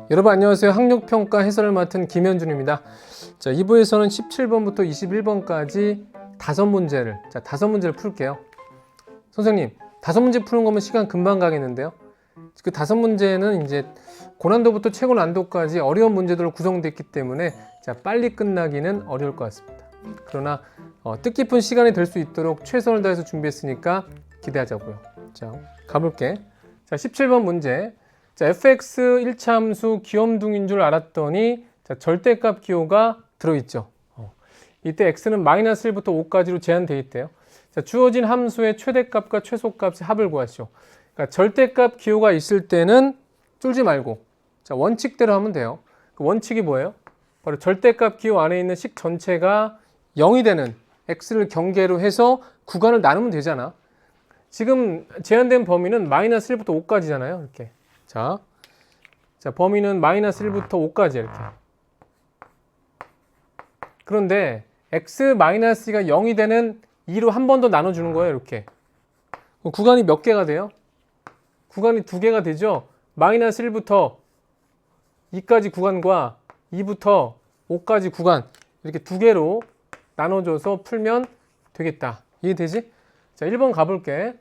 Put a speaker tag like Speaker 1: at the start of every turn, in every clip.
Speaker 1: 여러분 안녕하세요. 학력평가 해설을 맡은 김현준입니다. 자, 2부에서는 17번부터 21번까지 다섯 문제를 풀게요. 선생님, 다섯 문제 푸는 거면 시간 금방 가겠는데요. 그 다섯 문제는 이제 고난도부터 최고난도까지 어려운 문제들로 구성됐기 때문에 빨리 끝나기는 어려울 것 같습니다. 그러나 뜻깊은 시간이 될 수 있도록 최선을 다해서 준비했으니까 기대하자고요. 자, 가볼게. 자, 17번 문제. 자, fx 1차 함수 귀염둥이인 줄 알았더니 절대값 기호가 들어있죠. 이때 x는 마이너스 1부터 5까지로 제한되어 있대요. 자, 주어진 함수의 최대값과 최소값의 합을 구하시오. 그러니까 절대값 기호가 있을 때는 쫄지 말고 원칙대로 하면 돼요. 그 원칙이 뭐예요? 바로 절대값 기호 안에 있는 식 전체가 0이 되는 x를 경계로 해서 구간을 나누면 되잖아. 지금 제한된 범위는 마이너스 1부터 5까지잖아요. 이렇게. 자, 범위는 마이너스 1부터 5까지 이렇게. 그런데 x-가 0이 되는 2로 한 번 더 나눠주는 거예요. 이렇게. 구간이 몇 개가 돼요? 구간이 두 개가 되죠. 마이너스 1부터 2까지 구간과 2부터 5까지 구간 이렇게 두 개로 나눠줘서 풀면 되겠다. 이해되지? 자, 1번 가볼게.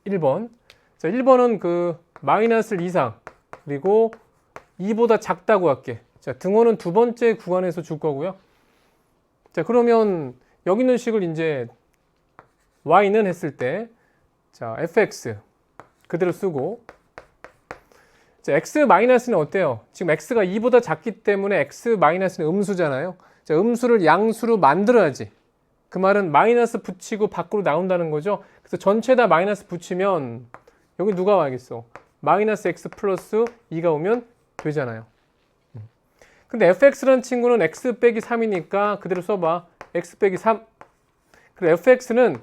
Speaker 1: 1번. 자, 1번은 그 마이너스 이상 그리고 2보다 작다고 할게. 자, 등호는 두 번째 구간에서 줄 거고요. 자, 그러면 여기 있는 식을 이제 y는 했을 때 자, fx 그대로 쓰고 자, x-는 어때요? 지금 x가 2보다 작기 때문에 x-는 음수잖아요. 자, 음수를 양수로 만들어야지. 그 말은 마이너스 붙이고 밖으로 나온다는 거죠. 그래서 전체 다 마이너스 붙이면 여기 누가 와야겠어? 마이너스 x 플러스 2가 오면 되잖아요. 근데 fx라는 친구는 x 빼기 3이니까 그대로 써봐. x 빼기 3. 그리고 fx는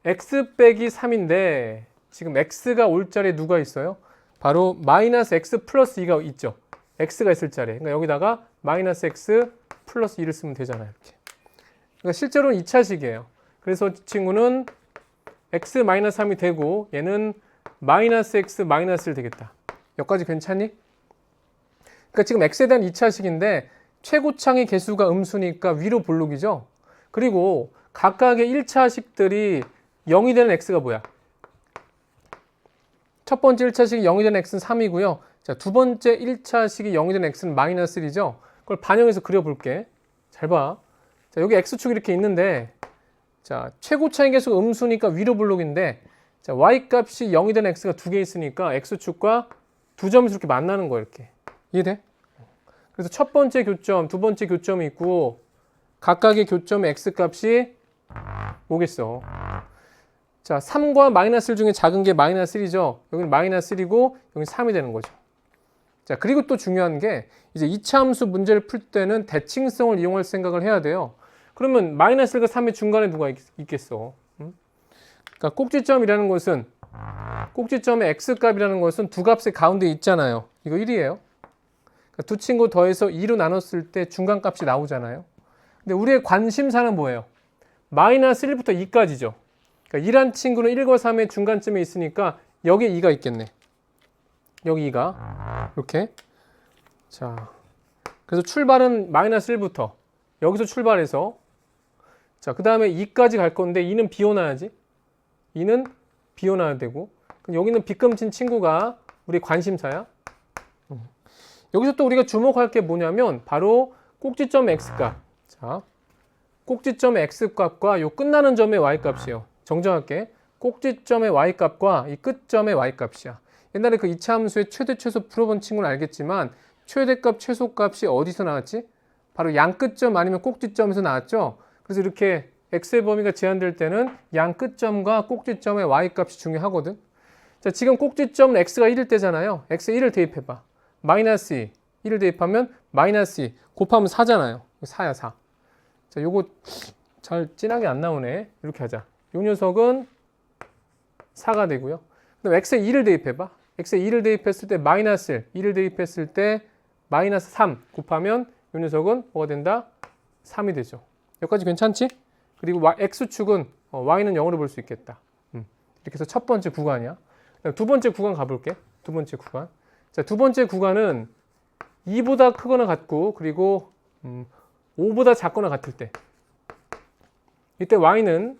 Speaker 1: x 빼기 3인데 지금 x가 올 자리에 누가 있어요? 바로 마이너스 x 플러스 2가 있죠. x가 있을 자리에. 그러니까 여기다가 마이너스 x 플러스 2를 쓰면 되잖아요. 이렇게. 그러니까 실제로는 2차식이에요. 그래서 이 친구는 x 마이너스 3이 되고 얘는 마이너스 x 마이너스 1 되겠다. 여기까지 괜찮니? 그러니까 지금 x에 대한 2차식인데 최고창의 개수가 음수니까 위로 볼록이죠. 그리고 각각의 1차식들이 0이 되는 x가 뭐야? 첫 번째 1차식이 0이 되는 x는 3이고요. 자, 두 번째 1차식이 0이 되는 x는 마이너스 1이죠. 그걸 반영해서 그려볼게. 잘 봐. 자, 여기 x축이 이렇게 있는데 자, 최고차의 개수가 음수니까 위로 볼록인데 자, y값이 0이 되는 x가 두 개 있으니까 x축과 두 점에서 이렇게 만나는 거예요. 이렇게. 이해돼? 그래서 첫 번째 교점, 두 번째 교점이 있고 각각의 교점의 x값이 뭐겠어? 자, 3과 마이너스 1 중에 작은 게 마이너스 1이죠. 여기는 마이너스 1이고 여기는 3이 되는 거죠. 자, 그리고 또 중요한 게 이제 2차 함수 문제를 풀 때는 대칭성을 이용할 생각을 해야 돼요. 그러면 마이너스 1과 3의 중간에 누가 있겠어? 그러니까 꼭지점이라는 것은 꼭지점의 x값이라는 것은 두 값의 가운데 있잖아요. 이거 1이에요. 그러니까 두 친구 더해서 2로 나눴을 때 중간값이 나오잖아요. 근데 우리의 관심사는 뭐예요? 마이너스 1부터 2까지죠. 그러니까 2란 친구는 1과 3의 중간쯤에 있으니까 여기에 2가 있겠네. 여기 2가 이렇게. 자, 그래서 출발은 마이너스 1부터 여기서 출발해서 자, 그 다음에 2까지 갈 건데 2는 비워놔야지. 2는 비워놔야 되고 그럼 여기는 빗금친 친구가 우리 관심사야. 여기서 또 우리가 주목할 게 뭐냐면 바로 꼭지점 x값. 자, 꼭지점의 x값과 요 끝나는 점의 y값이에요. 정정할게. 꼭지점의 y값과 이 끝점의 y값이야. 옛날에 그 2차 함수의 최대 최소 풀어본 친구는 알겠지만 최대값 최소값이 어디서 나왔지? 바로 양끝점 아니면 꼭지점에서 나왔죠. 그래서 이렇게 x의 범위가 제한될 때는 양끝점과 꼭지점의 y값이 중요하거든. 자, 지금 꼭지점은 x가 1일 때잖아요. x에 1을 대입해봐. 마이너스 2. 1을 대입하면 마이너스 2. 곱하면 4잖아요. 4야 4. 자, 요거 잘 진하게 안 나오네. 이렇게 하자. 요 녀석은 4가 되고요. 그럼 x에 2를 대입해봐. x에 2를 대입했을 때 마이너스 1. 2를 대입했을 때 마이너스 3 곱하면 요 녀석은 뭐가 된다? 3이 되죠. 여기까지 괜찮지? 그리고 x축은 y는 0으로 볼 수 있겠다. 이렇게 해서 첫 번째 구간이야. 두 번째 구간 가볼게. 두 번째 구간. 자, 두 번째 구간은 2보다 크거나 같고, 그리고 5보다 작거나 같을 때. 이때 y는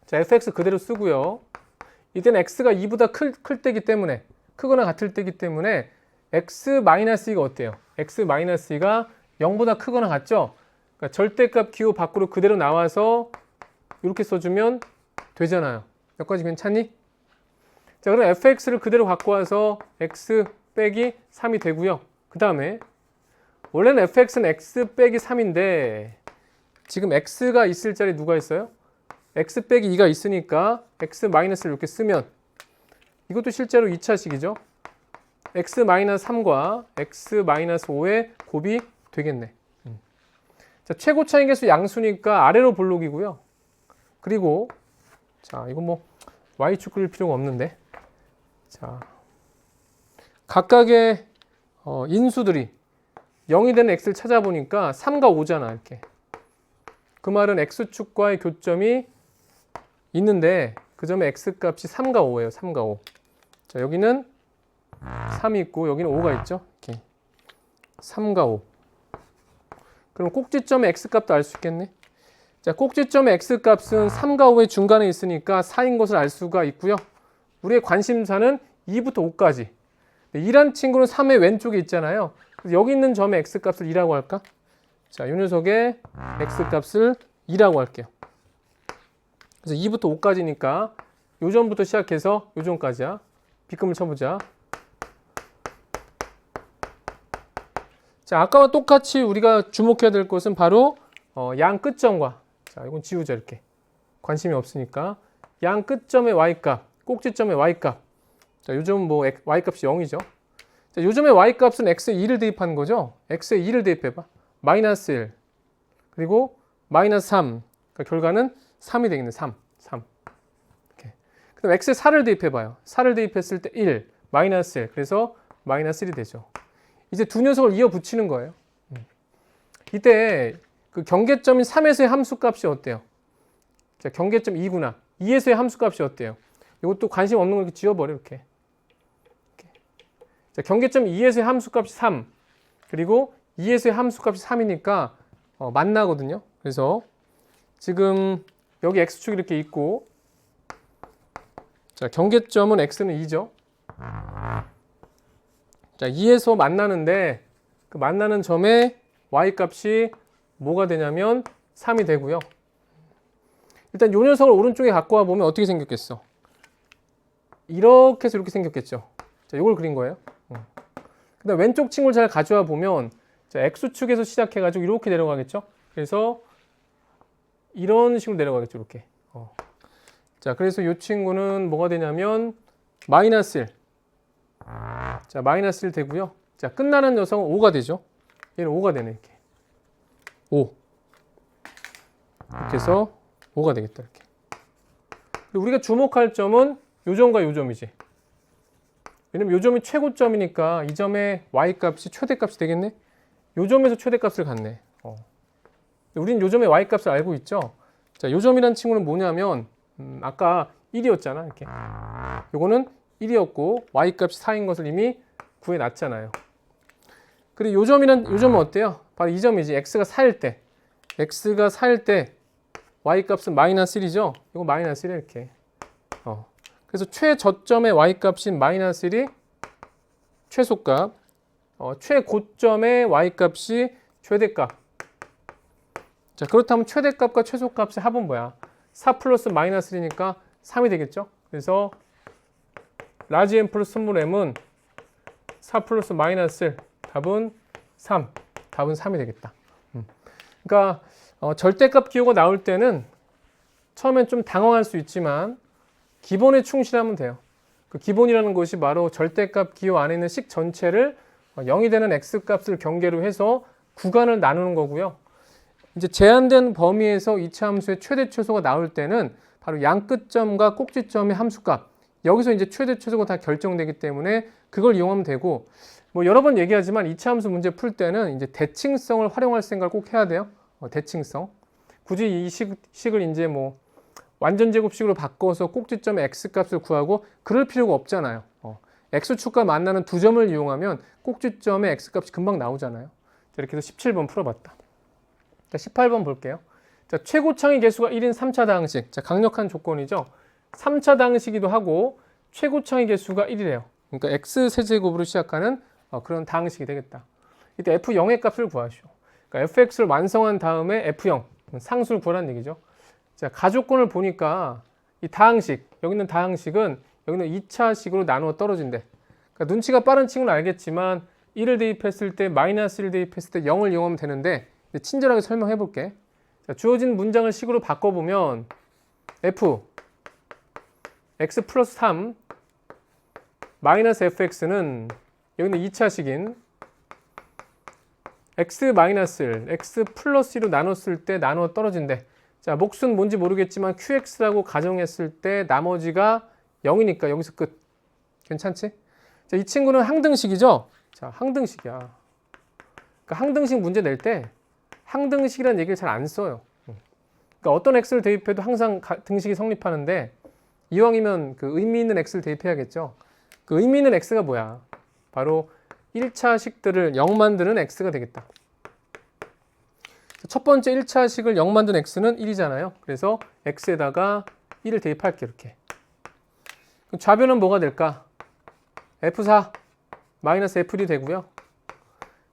Speaker 1: 자, fx 그대로 쓰고요. 이때는 x가 2보다 클 때기 때문에, 크거나 같을 때기 때문에 x-2가 어때요? x-2가 0보다 크거나 같죠? 그러니까 절대값 기호 밖으로 그대로 나와서 이렇게 써주면 되잖아요. 여기까지 괜찮니? 자, 그럼 fx를 그대로 갖고 와서 x 빼기 3이 되고요. 그 다음에 원래는 fx는 x 빼기 3인데 지금 x가 있을 자리에 누가 있어요? x 빼기 2가 있으니까 x-를 이렇게 쓰면 이것도 실제로 2차식이죠. x-3과 x-5의 곱이 되겠네. 자, 최고 차이계수 양수니까 아래로 볼록이고요. 그리고 자, 이거 뭐 y축 그릴 필요가 없는데, 자, 각각의 인수들이 0이 되는 x를 찾아보니까 3과 5잖아. 이렇게. 그 말은 x축과의 교점이 있는데 그 점의 x값이 3과 5예요. 3과 5. 자, 여기는 3이 있고 여기는 5가 있죠. 이렇게. 3과 5. 그럼 꼭지점의 x값도 알 수 있겠네. 자, 꼭지점의 x값은 3과 5의 중간에 있으니까 4인 것을 알 수가 있고요. 우리의 관심사는 2부터 5까지. 2란 친구는 3의 왼쪽에 있잖아요. 그래서 여기 있는 점의 x값을 2라고 할까? 자, 이 녀석의 x값을 2라고 할게요. 그래서 2부터 5까지니까 요 점부터 시작해서 요 점까지야. 빗금을 쳐보자. 자, 아까와 똑같이 우리가 주목해야 될 것은 바로 양 끝점과, 자, 이건 지우자. 이렇게 관심이 없으니까 양 끝점의 y값, 꼭지점의 y값. 자, 요 점은 뭐 y값이 0이죠. 자, 요 점의 y값은 x에 2를 대입한 거죠. x에 2를 대입해봐. 마이너스 1 그리고 마이너스 3. 그러니까 결과는 3이 되겠네. 3. 이렇게. 그다음 x에 4를 대입해봐요. 4를 대입했을 때 1, 마이너스 1. 그래서 마이너스 1이 되죠. 이제 두 녀석을 이어 붙이는 거예요. 이때 그 경계점인 3에서의 함수값이 어때요? 자, 경계점 2구나. 2에서의 함수값이 어때요? 이것도 관심 없는 걸 이렇게 지워버려. 이렇게. 자, 경계점 2에서의 함수값이 3. 그리고 2에서의 함수값이 3이니까 만나거든요. 그래서 지금 여기 x축이 이렇게 있고, 자, 경계점은 x는 2죠. 자, 2에서 만나는데 그 만나는 점의 y값이 뭐가 되냐면 3이 되고요. 일단 요 녀석을 오른쪽에 갖고 와 보면 어떻게 생겼겠어? 이렇게 해서 이렇게 생겼겠죠. 자, 요걸 그린 거예요. 그다음 왼쪽 친구를 잘 가져와 보면 자, x축에서 시작해 가지고 이렇게 내려가겠죠. 그래서 이런 식으로 내려가겠죠. 이렇게. 자, 그래서 이 친구는 뭐가 되냐면 마이너스 1. 자, 마이너스 1 되고요. 자, 끝나는 녀석은 5가 되죠. 얘는 5가 되네. 이렇게. 5. 이렇게 해서 5가 되겠다. 이렇게. 그리고 우리가 주목할 점은 요 점과 요 점이지. 왜냐면 요 점이 최고점이니까 이 점의 y값이 최대값이 되겠네. 요 점에서 최대값을 갖네. 우리는 요 점의 y값을 알고 있죠. 자, 요 점이란 친구는 뭐냐면 아까 1이었잖아. 이렇게. 요거는 1이었고 y값이 4인 것을 이미 구해놨잖아요. 그리고 요 점은 어때요? 바로 이 점이지. x가 4일 때. x가 4일 때 y값은 마이너스 1이죠. 이거 마이너스 1이 이렇게. 그래서 최저점의 y값인 마이너스 1이 최소값, 최고점의 y값이 최대값. 자, 그렇다면 최대값과 최소값의 합은 뭐야? 4 플러스 마이너스 1이니까 3이 되겠죠? 그래서 라지 m 플러스 스몰 m은 4 플러스 마이너스 1, 답은 3. 답은 3이 되겠다. 그러니까 절대값 기호가 나올 때는 처음엔 좀 당황할 수 있지만 기본에 충실하면 돼요. 그 기본이라는 것이 바로 절대값 기호 안에 있는 식 전체를 0이 되는 x값을 경계로 해서 구간을 나누는 거고요. 이제 제한된 범위에서 이차 함수의 최대 최소가 나올 때는 바로 양 끝점과 꼭지점의 함수값, 여기서 이제 최대 최소가 다 결정되기 때문에 그걸 이용하면 되고, 뭐 여러 번 얘기하지만 이차 함수 문제 풀 때는 이제 대칭성을 활용할 생각을 꼭 해야 돼요. 대칭성. 굳이 이 식을 이제 뭐 완전 제곱식으로 바꿔서 꼭지점의 x 값을 구하고 그럴 필요가 없잖아요. x축과 만나는 두 점을 이용하면 꼭지점의 x 값이 금방 나오잖아요. 이렇게 해서 17번 풀어봤다. 자, 18번 볼게요. 자, 최고창의 개수가 1인 3차 다항식. 자, 강력한 조건이죠. 3차 다항식이기도 하고 최고창의 개수가 1이래요. 그러니까 x 세제곱으로 시작하는 그런 다항식이 되겠다. 이때 f0의 값을 구하시오. 그러니까 fx를 완성한 다음에 f0 상수를 구하라는 얘기죠. 자, 가조건을 보니까 이 다항식, 여기 있는 다항식은 여기는 2차식으로 나누어 떨어진대. 그러니까 눈치가 빠른 친구는 알겠지만 1을 대입했을 때 마이너스 1을 대입했을 때 0을 이용하면 되는데 친절하게 설명해 볼게. 자, 주어진 문장을 식으로 바꿔보면 f x 플러스 3 마이너스 fx는 여기는 2차식인 x 마이너스 1, x 플러스 1로 나눴을 때 나누어 떨어진대. 자, 몫은 뭔지 모르겠지만 qx라고 가정했을 때 나머지가 0이니까 여기서 끝. 괜찮지? 자, 이 친구는 항등식이죠? 자, 항등식이야. 그러니까 항등식 문제 낼 때 항등식이라는 얘기를 잘 안 써요. 그러니까 어떤 x를 대입해도 항상 등식이 성립하는데 이왕이면 그 의미 있는 x를 대입해야겠죠. 그 의미 있는 x가 뭐야? 바로 1차식들을 0 만드는 x가 되겠다. 첫 번째 1차식을 0 만든 x는 1이잖아요. 그래서 x에다가 1을 대입할게 이렇게. 그럼 좌변은 뭐가 될까? f4 마이너스 f1이 되고요.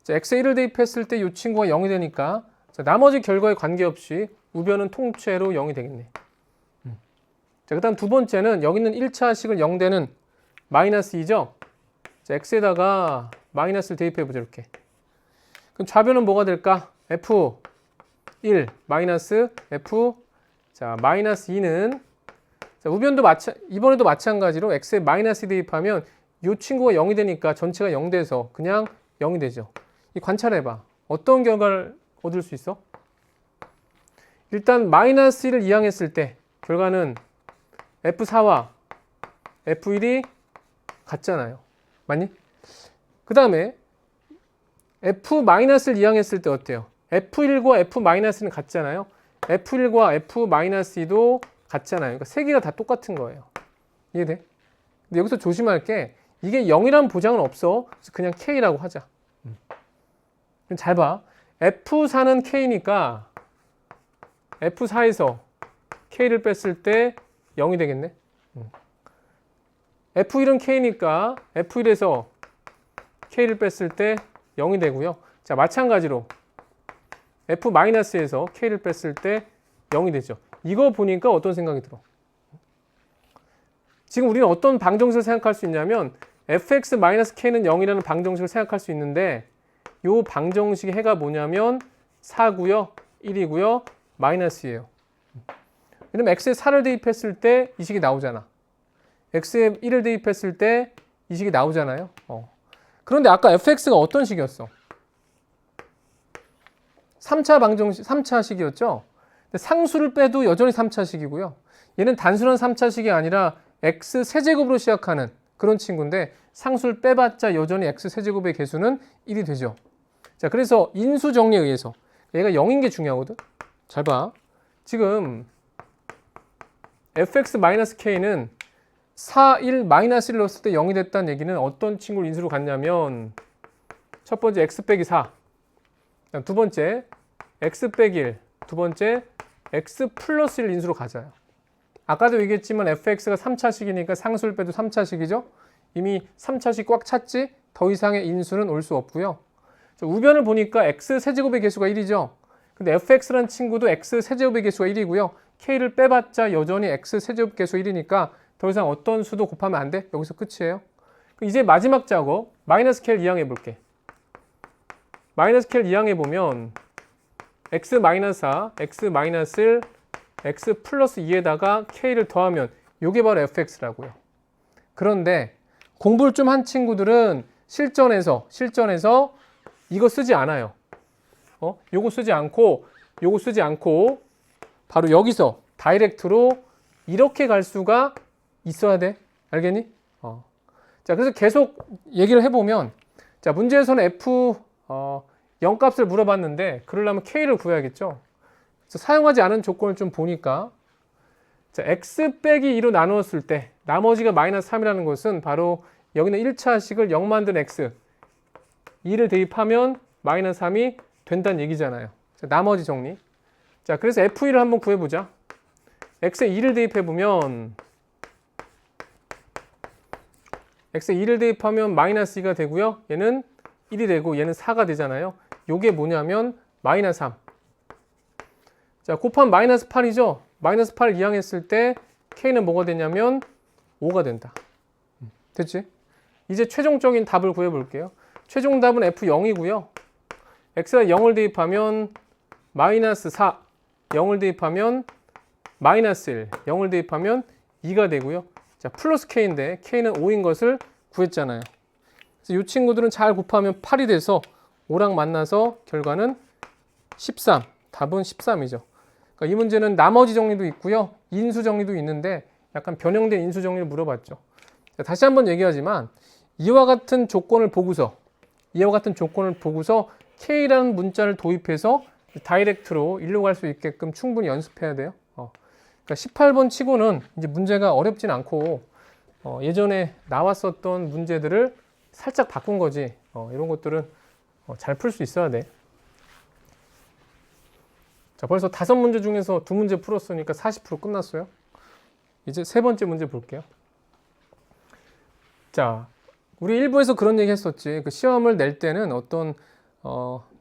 Speaker 1: 자, x에 1을 대입했을 때 이 친구가 0이 되니까 자, 나머지 결과에 관계없이 우변은 통째로 0이 되겠네. 자, 그 다음 두 번째는 여기 있는 1차식을 0 되는 마이너스 2죠. 자, x에다가 마이너스를 대입해보죠 이렇게. 그럼 좌변은 뭐가 될까? f1 마이너스 f 자 마이너스 2는 자, 우변도 이번에도 마찬가지로 x에 마이너스 대입하면 이 친구가 0이 되니까 전체가 0 돼서 그냥 0이 되죠. 이 관찰해봐. 어떤 결과를 얻을 수 있어? 일단 마이너스 1을 이항했을 때 결과는 f4와 f1이 같잖아요. 맞니? 그 다음에 f-를 이항했을 때 어때요? f1과 f-는 같잖아요. f1과 f-2도 같잖아요. 그러니까 세 개가 다 똑같은 거예요. 이해돼? 근데 여기서 조심할 게 이게 0이라는 보장은 없어. 그래서 그냥 k라고 하자. 잘 봐. f4는 k니까 f4에서 k를 뺐을 때 0이 되겠네. f1은 k니까 f1에서 k를 뺐을 때 0이 되고요. 자, 마찬가지로 f-에서 k를 뺐을 때 0이 되죠. 이거 보니까 어떤 생각이 들어? 지금 우리는 어떤 방정식을 생각할 수 있냐면 fx-k는 0이라는 방정식을 생각할 수 있는데 이 방정식의 해가 뭐냐면 4고요, 1이고요, 마이너스예요. 왜냐면 x에 4를 대입했을 때 이 식이 나오잖아. x에 1을 대입했을 때 이 식이 나오잖아요. 그런데 아까 fx가 어떤 식이었어? 3차 방정식, 3차식이었죠? 근데 상수를 빼도 여전히 3차식이고요. 얘는 단순한 3차식이 아니라 x 세제곱으로 시작하는 그런 친구인데 상수를 빼봤자 여전히 x 세제곱의 개수는 1이 되죠. 자, 그래서 인수 정리에 의해서 얘가 0인 게 중요하거든. 잘 봐. 지금 fx-k는 4, 1, 마이너스 1을 넣었을 때 0이 됐다는 얘기는 어떤 친구를 인수로 갔냐면 첫 번째 x 빼기 4, 두 번째 x 빼기 1, 두 번째 x 플러스 1 인수로 가져요. 아까도 얘기했지만 fx가 3차식이니까 상수를 빼도 3차식이죠. 이미 3차식 꽉 찼지? 더 이상의 인수는 올 수 없고요. 우변을 보니까 x 세제곱의 개수가 1이죠. 근데 fx라는 친구도 x 세제곱의 개수가 1이고요. k를 빼봤자 여전히 x 세제곱 개수 1이니까 더 이상 어떤 수도 곱하면 안 돼. 여기서 끝이에요. 이제 마지막 작업 마이너스 k를 이항해 볼게. 마이너스 k를 이항해 보면 x 마이너스 4, x 마이너스 1, x 플러스 2에다가 k를 더하면 이게 바로 fx라고요. 그런데 공부를 좀 한 친구들은 실전에서 이거 쓰지 않아요. 요거 쓰지 않고 요거 쓰지 않고 바로 여기서 다이렉트로 이렇게 갈 수가 있어야 돼. 알겠니? 자, 그래서 계속 얘기를 해보면 자, 문제에서는 0 값을 물어봤는데 그러려면 K를 구해야겠죠. 그래서 사용하지 않은 조건을 좀 보니까 자, x 빼기 2로 나누었을 때 나머지가 마이너스 3이라는 것은 바로 여기는 1차식을 0 만든 x 2를 대입하면 마이너스 3이 된다는 얘기잖아요. 자, 나머지 정리. 자, 그래서 f1을 한번 구해보자. x에 2를 대입해보면 x에 2를 대입하면 마이너스 2가 되고요. 얘는 1이 되고 얘는 4가 되잖아요. 요게 뭐냐면 마이너스 3. 자, 곱하면 마이너스 8이죠. 마이너스 8을 이항했을 때 K는 뭐가 되냐면 5가 된다. 됐지? 이제 최종적인 답을 구해볼게요. 최종 답은 F0이고요. X가 0을 대입하면 마이너스 4, 0을 대입하면 마이너스 1, 0을 대입하면 2가 되고요. 자, 플러스 K인데 K는 5인 것을 구했잖아요. 그래서 이 친구들은 잘 곱하면 8이 돼서 5랑 만나서 결과는 13. 답은 13이죠. 그러니까 이 문제는 나머지 정리도 있고요. 인수 정리도 있는데 약간 변형된 인수 정리를 물어봤죠. 자, 다시 한번 얘기하지만 이와 같은 조건을 보고서 K라는 문자를 도입해서 다이렉트로 일로 갈 수 있게끔 충분히 연습해야 돼요. 그러니까 18번 치고는 이제 문제가 어렵진 않고 예전에 나왔었던 문제들을 살짝 바꾼 거지. 이런 것들은 잘 풀 수 있어야 돼. 자, 벌써 5문제 중에서 2문제 풀었으니까 40% 끝났어요. 이제 3번째 문제 볼게요. 자, 우리 1부에서 그런 얘기 했었지. 그 시험을 낼 때는 어떤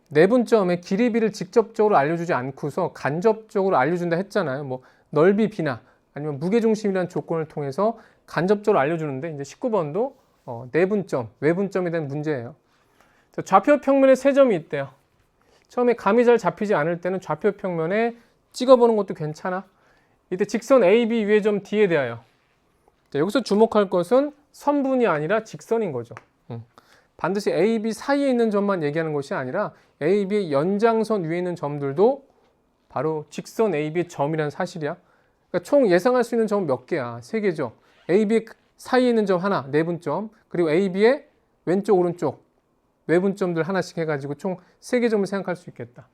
Speaker 1: 내분점의 길이비를 직접적으로 알려주지 않고서 간접적으로 알려준다 했잖아요. 뭐 넓이 비나 아니면 무게중심이라는 조건을 통해서 간접적으로 알려주는데 이제 19번도 내분점, 외분점에 대한 문제예요. 자, 좌표 평면에 3점이 있대요. 처음에 감이 잘 잡히지 않을 때는 좌표 평면에 찍어보는 것도 괜찮아. 이때 직선 AB 위의 점 D에 대하여. 자, 여기서 주목할 것은 선분이 아니라 직선인 거죠. 반드시 AB 사이에 있는 점만 얘기하는 것이 아니라 AB의 연장선 위에 있는 점들도 바로 직선 AB의 점이라는 사실이야. 그러니까 총 예상할 수 있는 점은 몇 개야? 3개죠. AB 사이에 있는 점 하나, 내분점, 그리고 AB의 왼쪽, 오른쪽 외분점들 하나씩 해가지고 총 3개 점을 생각할 수 있겠다.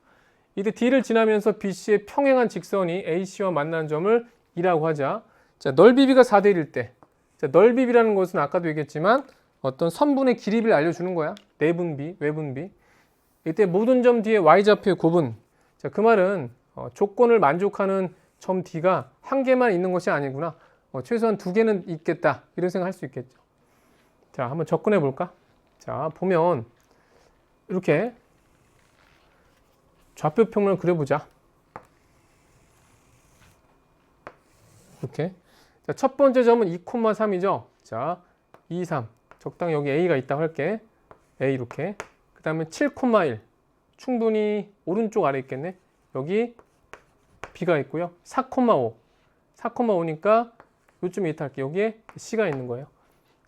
Speaker 1: 이때 D를 지나면서 BC의 평행한 직선이 AC와 만나는 점을 2라고 하자. 자, 넓이비가 4대 1일 때. 자, 넓이비라는 것은 아까도 얘기했지만 어떤 선분의 길이비를 알려주는 거야. 내분비, 외분비. 이때 모든 점 뒤에 Y좌표의 곱은. 자, 그 말은 조건을 만족하는 점 D가 한 개만 있는 것이 아니구나. 최소한 2개는 있겠다. 이런 생각할 수 있겠죠. 자, 한번 접근해 볼까? 자, 보면 이렇게 좌표 평면을 그려보자. 이렇게. 자, 첫 번째 점은 2,3이죠. 자, 2, 3. 적당히 여기 A가 있다고 할게. A 이렇게. 그 다음에 7,1. 충분히 오른쪽 아래 있겠네. 여기 B가 있고요. 4,5. 4,5니까 요쯤에 있다 할게. 여기에 C가 있는 거예요.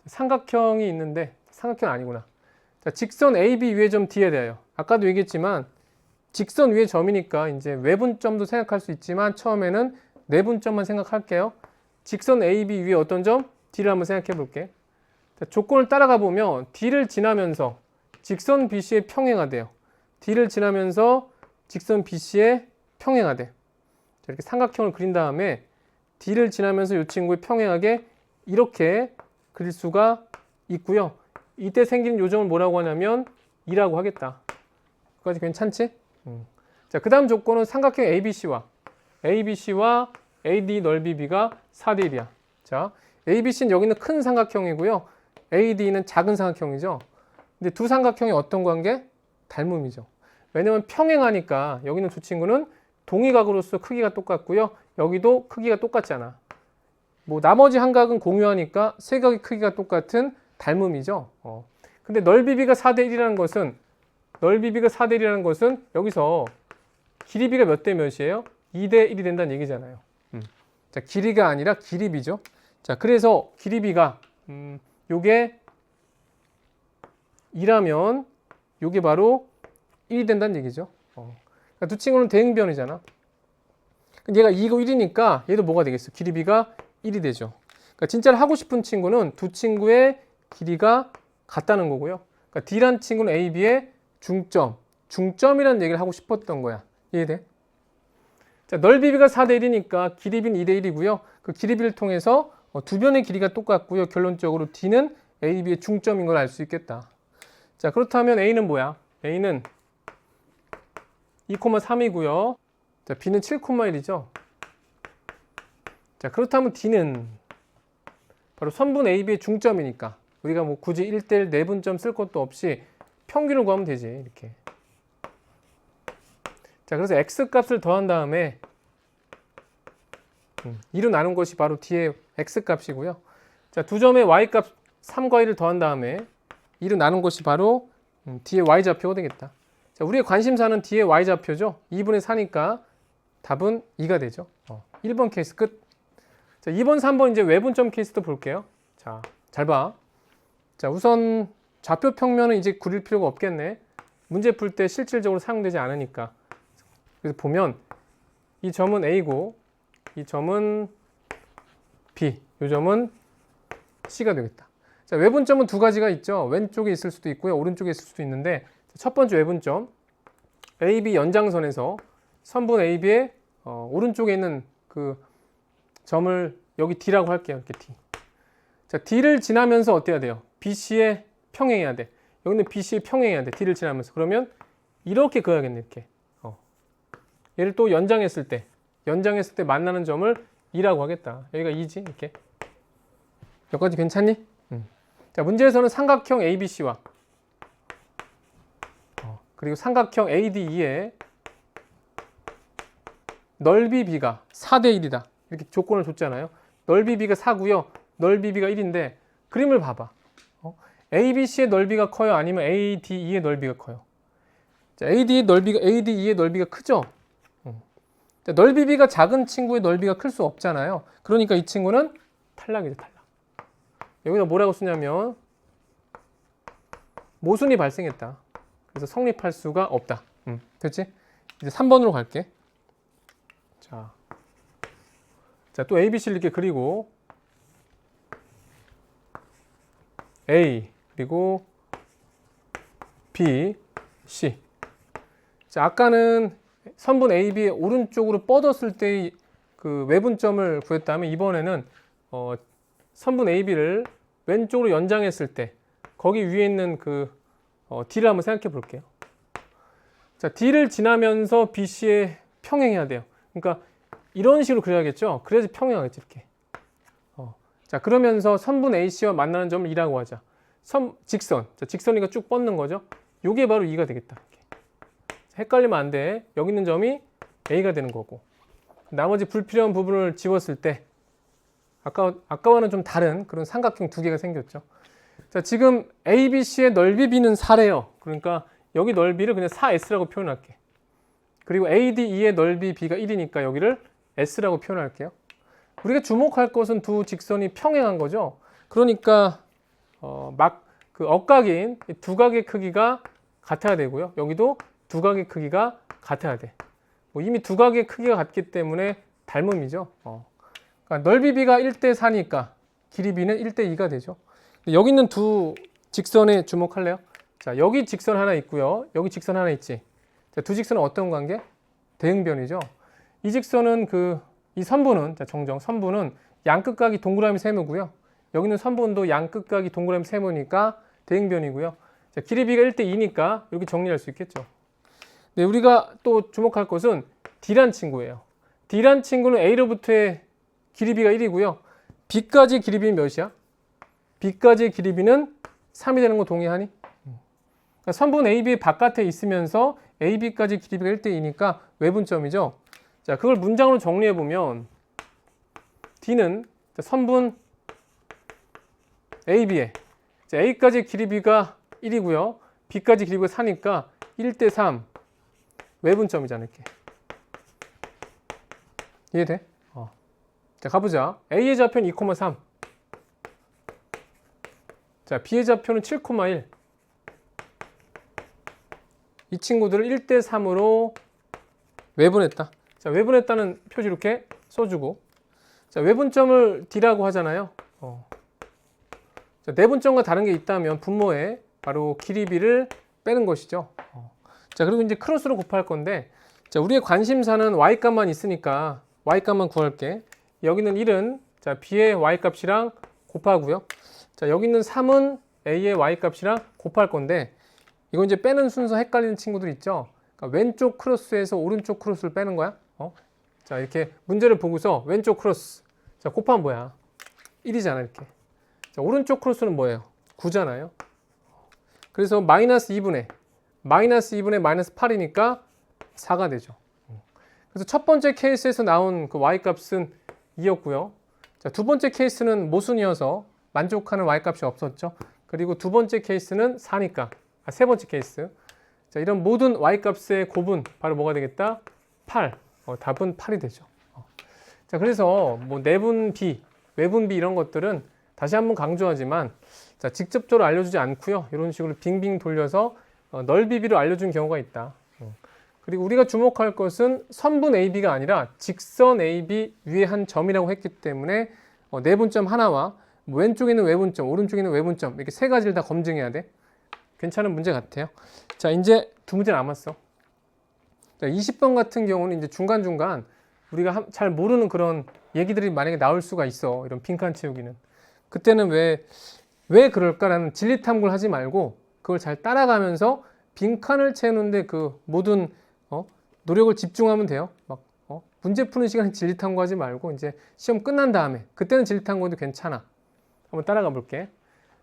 Speaker 1: 삼각형이 있는데 삼각형 아니구나. 자, 직선 AB 위의 점 D에 대하여. 아까도 얘기했지만 직선 위의 점이니까 이제 외분점도 생각할 수 있지만 처음에는 내분점만 생각할게요. 직선 AB 위에 어떤 점? D를 한번 생각해 볼게. 자, 조건을 따라가 보면 D를 지나면서 직선 BC에 평행하대요. D를 지나면서 직선 BC에 평행하대. 자, 이렇게 삼각형을 그린 다음에 D를 지나면서 이 친구에 평행하게 이렇게 그릴 수가 있고요. 이때 생기는 요점을 뭐라고 하냐면 2라고 하겠다. 그까지 괜찮지? 자, 그 다음 조건은 삼각형 ABC와 AD 넓이 B가 4대 1이야. 자, ABC는 여기는 큰 삼각형이고요. AD는 작은 삼각형이죠. 근데 두 삼각형이 어떤 관계? 닮음이죠. 왜냐면 평행하니까 여기는 두 친구는 동의각으로서 크기가 똑같고요. 여기도 크기가 똑같잖아. 뭐 나머지 한 각은 공유하니까 세 각의 크기가 똑같은 닮음이죠. 근데 넓이 B가 4대 1이라는 것은 여기서 길이 B가 몇 대 몇이에요? 2대 1이 된다는 얘기잖아요. 자, 길이가 아니라 길이 B죠. 자, 그래서 길이 B가 요게 2라면 요게 바로 1이 된다는 얘기죠. 그러니까 두 친구는 대응변이잖아. 얘가 2고 1이니까 얘도 뭐가 되겠어? 길이 B가 1이 되죠. 그러니까 진짜로 하고 싶은 친구는 두 친구의 길이가 같다는 거고요. 그러니까 D란 친구는 AB의 중점, 중점이라는 얘기를 하고 싶었던 거야. 이해돼? 자, 넓이 B가 4대 1이니까 길이 B는 2대 1이고요. 그 길이 B를 통해서 두 변의 길이가 똑같고요. 결론적으로 D는 A, B의 중점인 걸 알 수 있겠다. 자, 그렇다면 A는 뭐야? A는 2,3이고요. 자, B는 7,1이죠. 자, 그렇다면 D는 바로 선분 A, B의 중점이니까 우리가 뭐 굳이 1대1 내분점 쓸 것도 없이 평균을 구하면 되지. 이렇게. 자, 그래서 X 값을 더한 다음에 2로 나눈 것이 바로 D의 X 값이고요. 자, 두 점의 Y 값 3과 1을 더한 다음에 2로 나눈 것이 바로 D의 Y 좌표가 되겠다. 자, 우리의 관심사는 D의 Y 좌표죠. 2분의 4니까 답은 2가 되죠. 1번 케이스 끝. 자, 2번, 3번 이제 외분점 케이스도 볼게요. 자, 잘 봐. 자, 우선 좌표 평면은 이제 그릴 필요가 없겠네. 문제 풀 때 실질적으로 사용되지 않으니까. 그래서 보면 이 점은 A고 이 점은 B, 이 점은 C가 되겠다. 자, 외분점은 두 가지가 있죠. 왼쪽에 있을 수도 있고요. 오른쪽에 있을 수도 있는데 첫 번째 외분점 AB 연장선에서 선분 AB의 오른쪽에 있는 그 점을 여기 D라고 할게요. 이렇게 D. 자, D를 지나면서 어때야 돼요? BC에 평행해야 돼. 여기는 BC에 평행해야 돼. D를 지나면서. 그러면 이렇게 그어야겠네. 이렇게. 얘를 또 연장했을 때 만나는 점을 2라고 하겠다. 여기가 2지. 이렇게. 여기까지 괜찮니? 자, 문제에서는 삼각형 ABC와 그리고 삼각형 ADE의 넓이 B가 4대 1이다. 이렇게 조건을 줬잖아요. 넓이 B가 4고요. 넓이 B가 1인데 그림을 봐봐. ABC의 넓이가 커요? 아니면 ADE의 넓이가 커요? 자, ADE의 넓이가 크죠? 자, 넓이 B가 작은 친구의 넓이가 클 수 없잖아요. 그러니까 이 친구는 탈락이죠. 탈락. 여기다 뭐라고 쓰냐면 모순이 발생했다. 그래서 성립할 수가 없다. 됐지? 이제 3번으로 갈게. 자, 또 ABC를 이렇게 그리고 A 그리고 B, C. 자, 아까는 선분 AB의 오른쪽으로 뻗었을 때의 그 외분점을 구했다면 이번에는 선분 AB를 왼쪽으로 연장했을 때 거기 위에 있는 그 D를 한번 생각해 볼게요. 자, D를 지나면서 BC에 평행해야 돼요. 그러니까 이런 식으로 그려야겠죠. 그래야지 평행하겠지. 이렇게. 자, 그러면서 선분 AC와 만나는 점을 2라고 하자. 직선. 자, 직선이니까 쭉 뻗는 거죠. 요게 바로 2가 되겠다. 이렇게. 헷갈리면 안 돼. 여기 있는 점이 A가 되는 거고. 나머지 불필요한 부분을 지웠을 때 아까와는 좀 다른 그런 삼각형 두 개가 생겼죠. 자, 지금 ABC의 넓이 B는 4래요. 그러니까 여기 넓이를 그냥 4S라고 표현할게. 그리고 ADE의 넓이 B가 1이니까 여기를 S라고 표현할게요. 우리가 주목할 것은 두 직선이 평행한 거죠. 그러니까 그 억각인 두 각의 크기가 같아야 되고요. 여기도 두 각의 크기가 같아야 돼. 이미 두 각의 크기가 같기 때문에 닮음이죠. 그러니까 넓이 B가 1대 4니까 길이 B는 1대 2가 되죠. 여기 있는 두 직선에 주목할래요? 자, 여기 직선 하나 있고요. 여기 직선 하나 있지. 자, 두 직선은 어떤 관계? 대응변이죠. 이 직선은 이 선분은, 자, 정정, 선분은 양끝각이 동그라미 세모고요. 여기는 선분도 양끝각이 동그라미 세모니까 대응변이고요. 자, 길이 B가 1대 2니까 이렇게 정리할 수 있겠죠. 네, 우리가 또 주목할 것은 D란 친구예요. D란 친구는 A로부터의 길이 B가 1이고요. B까지의 길이 B는 몇이야? B까지의 길이 B는 3이 되는 거 동의하니? 그러니까 선분 AB 바깥에 있으면서 AB까지 길이 B가 1대 2니까 외분점이죠. 자, 그걸 문장으로 정리해 보면 D는 선분 AB에 A까지 길이 B가 1이고요. B까지 길이가 4니까 1대 3 외분점이잖아. 이렇게. 이해돼? 자, 가보자. A의 좌표는 2,3. 자, B의 좌표는 7,1. 이 친구들을 1대 3으로 외분했다. 자, 외분했다는 표시 이렇게 써주고. 자, 외분점을 D라고 하잖아요. 자, 내분점과 다른 게 있다면 분모에 바로 길이 B를 빼는 것이죠. 자, 그리고 이제 크로스로 곱할 건데, 자, 우리의 관심사는 y값만 있으니까 y값만 구할게. 여기 있는 1은 자, b의 y값이랑 곱하고요. 자, 여기 있는 3은 a의 y값이랑 곱할 건데, 이거 이제 빼는 순서 헷갈리는 친구들 있죠? 그러니까 왼쪽 크로스에서 오른쪽 크로스를 빼는 거야. 자, 이렇게 문제를 보고서 왼쪽 크로스. 자, 곱하면 뭐야? 1이잖아, 이렇게. 자, 오른쪽 크로스는 뭐예요? 9잖아요. 그래서 마이너스 2분의 마이너스 8이니까 4가 되죠. 그래서 첫 번째 케이스에서 나온 그 y값은 2였고요. 자, 두 번째 케이스는 모순이어서 만족하는 y값이 없었죠. 그리고 두 번째 케이스는 4니까, 세 번째 케이스. 자, 이런 모든 y값의 곱은 바로 뭐가 되겠다? 8. 답은 8이 되죠. 자, 그래서 뭐 내분비, 외분비 이런 것들은 다시 한번 강조하지만, 자, 직접적으로 알려주지 않고요. 이런 식으로 빙빙 돌려서 넓이비로 알려준 경우가 있다. 그리고 우리가 주목할 것은 선분 AB가 아니라 직선 AB 위에 한 점이라고 했기 때문에 내분점 하나와 왼쪽에 있는 외분점, 오른쪽에 있는 외분점 이렇게 세 가지를 다 검증해야 돼. 괜찮은 문제 같아요. 자, 이제 두 문제 남았어. 자, 20번 같은 경우는 이제 중간중간 우리가 잘 모르는 그런 얘기들이 만약에 나올 수가 있어. 이런 빈칸 채우기는. 그때는 왜 그럴까라는 진리 탐구를 하지 말고 그걸 잘 따라가면서 빈칸을 채우는데 그 모든 노력을 집중하면 돼요. 막 문제 푸는 시간에 진리 탐구하지 말고 이제 시험 끝난 다음에 그때는 진리 탐구해도 괜찮아. 한번 따라가 볼게.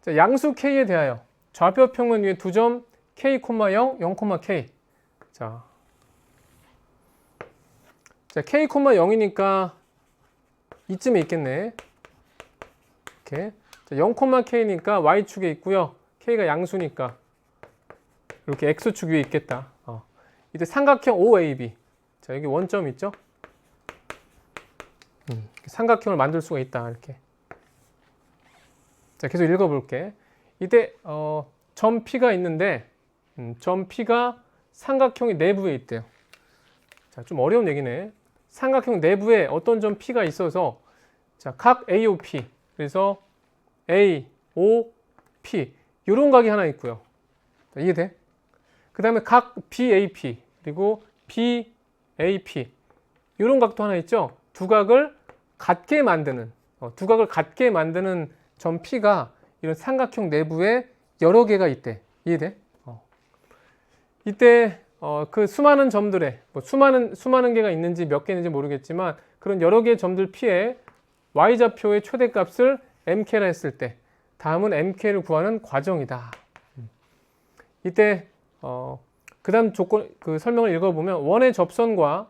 Speaker 1: 자, 양수 K에 대하여 좌표 평면 위에 두 점 K, 0, 0, K. 자, K, 0이니까 이쯤에 있겠네. 이렇게. 자, 0, K니까 Y축에 있고요. K가 양수니까 이렇게 X축 위에 있겠다. 이때 삼각형 OAB. 자, 여기 원점 있죠? 삼각형을 만들 수가 있다. 이렇게. 자, 계속 읽어볼게. 이때 점 P가 있는데 점 P가 삼각형의 내부에 있대요. 자, 좀 어려운 얘기네. 삼각형 내부에 어떤 점 P가 있어서 자, 각 AOP. 그래서 AOP 이런 각이 하나 있고요. 자, 이해돼? 그 다음에 각 BAP 그리고 BAP 이런 각도 하나 있죠. 두 각을 같게 만드는 점 P가 이런 삼각형 내부에 여러 개가 있대. 이해돼? 이때 그 수많은 점들에 뭐 수많은 개가 있는지 몇 개 있는지 모르겠지만 그런 여러 개의 점들 P에 y좌표의 최대값을 mk라 했을 때 다음은 mk를 구하는 과정이다. 이때 그 다음 조건 그 설명을 읽어보면 원의 접선과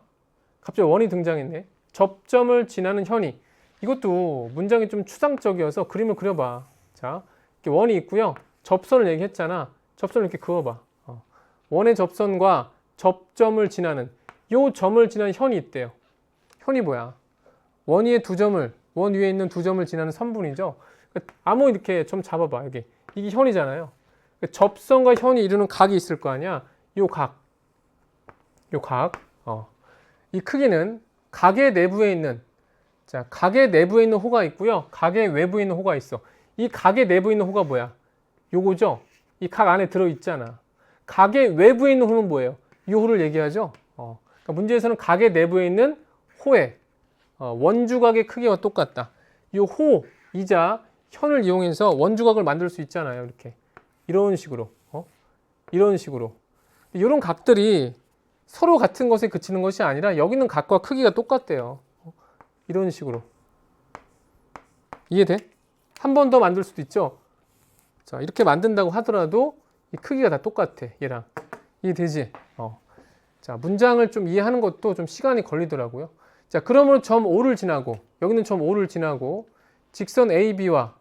Speaker 1: 갑자기 원이 등장했네. 접점을 지나는 현이. 이것도 문장이 좀 추상적이어서 그림을 그려봐. 자, 이렇게 원이 있고요. 접선을 얘기했잖아. 접선을 이렇게 그어봐. 원의 접선과 접점을 지나는 요 점을 지나는 현이 있대요. 현이 뭐야? 원 위에 있는 두 점을 지나는 선분이죠. 아무 이렇게 점 잡아봐. 여기 이게 현이잖아요. 접선과 현이 이루는 각이 있을 거 아니야. 요 각. 이 크기는 각의 내부에 있는 호가 있고요. 각의 외부에 있는 호가 있어. 이 각의 내부에 있는 호가 뭐야? 요거죠. 이 각 안에 들어 있잖아. 각의 외부에 있는 호는 뭐예요? 이 호를 얘기하죠. 그러니까 문제에서는 각의 내부에 있는 호의 원주각의 크기와 똑같다. 이 호이자 현을 이용해서 원주각을 만들 수 있잖아요. 이렇게 이런 식으로 이런 각들이 서로 같은 것에 그치는 것이 아니라 여기 있는 각과 크기가 똑같대요. 이런 식으로. 이해돼? 한 번 더 만들 수도 있죠. 자, 이렇게 만든다고 하더라도 이 크기가 다 똑같아. 얘랑. 이해되지? 자, 문장을 좀 이해하는 것도 좀 시간이 걸리더라고요. 자, 그러면 점 O를 지나고 여기는 점 O를 지나고 직선 AB와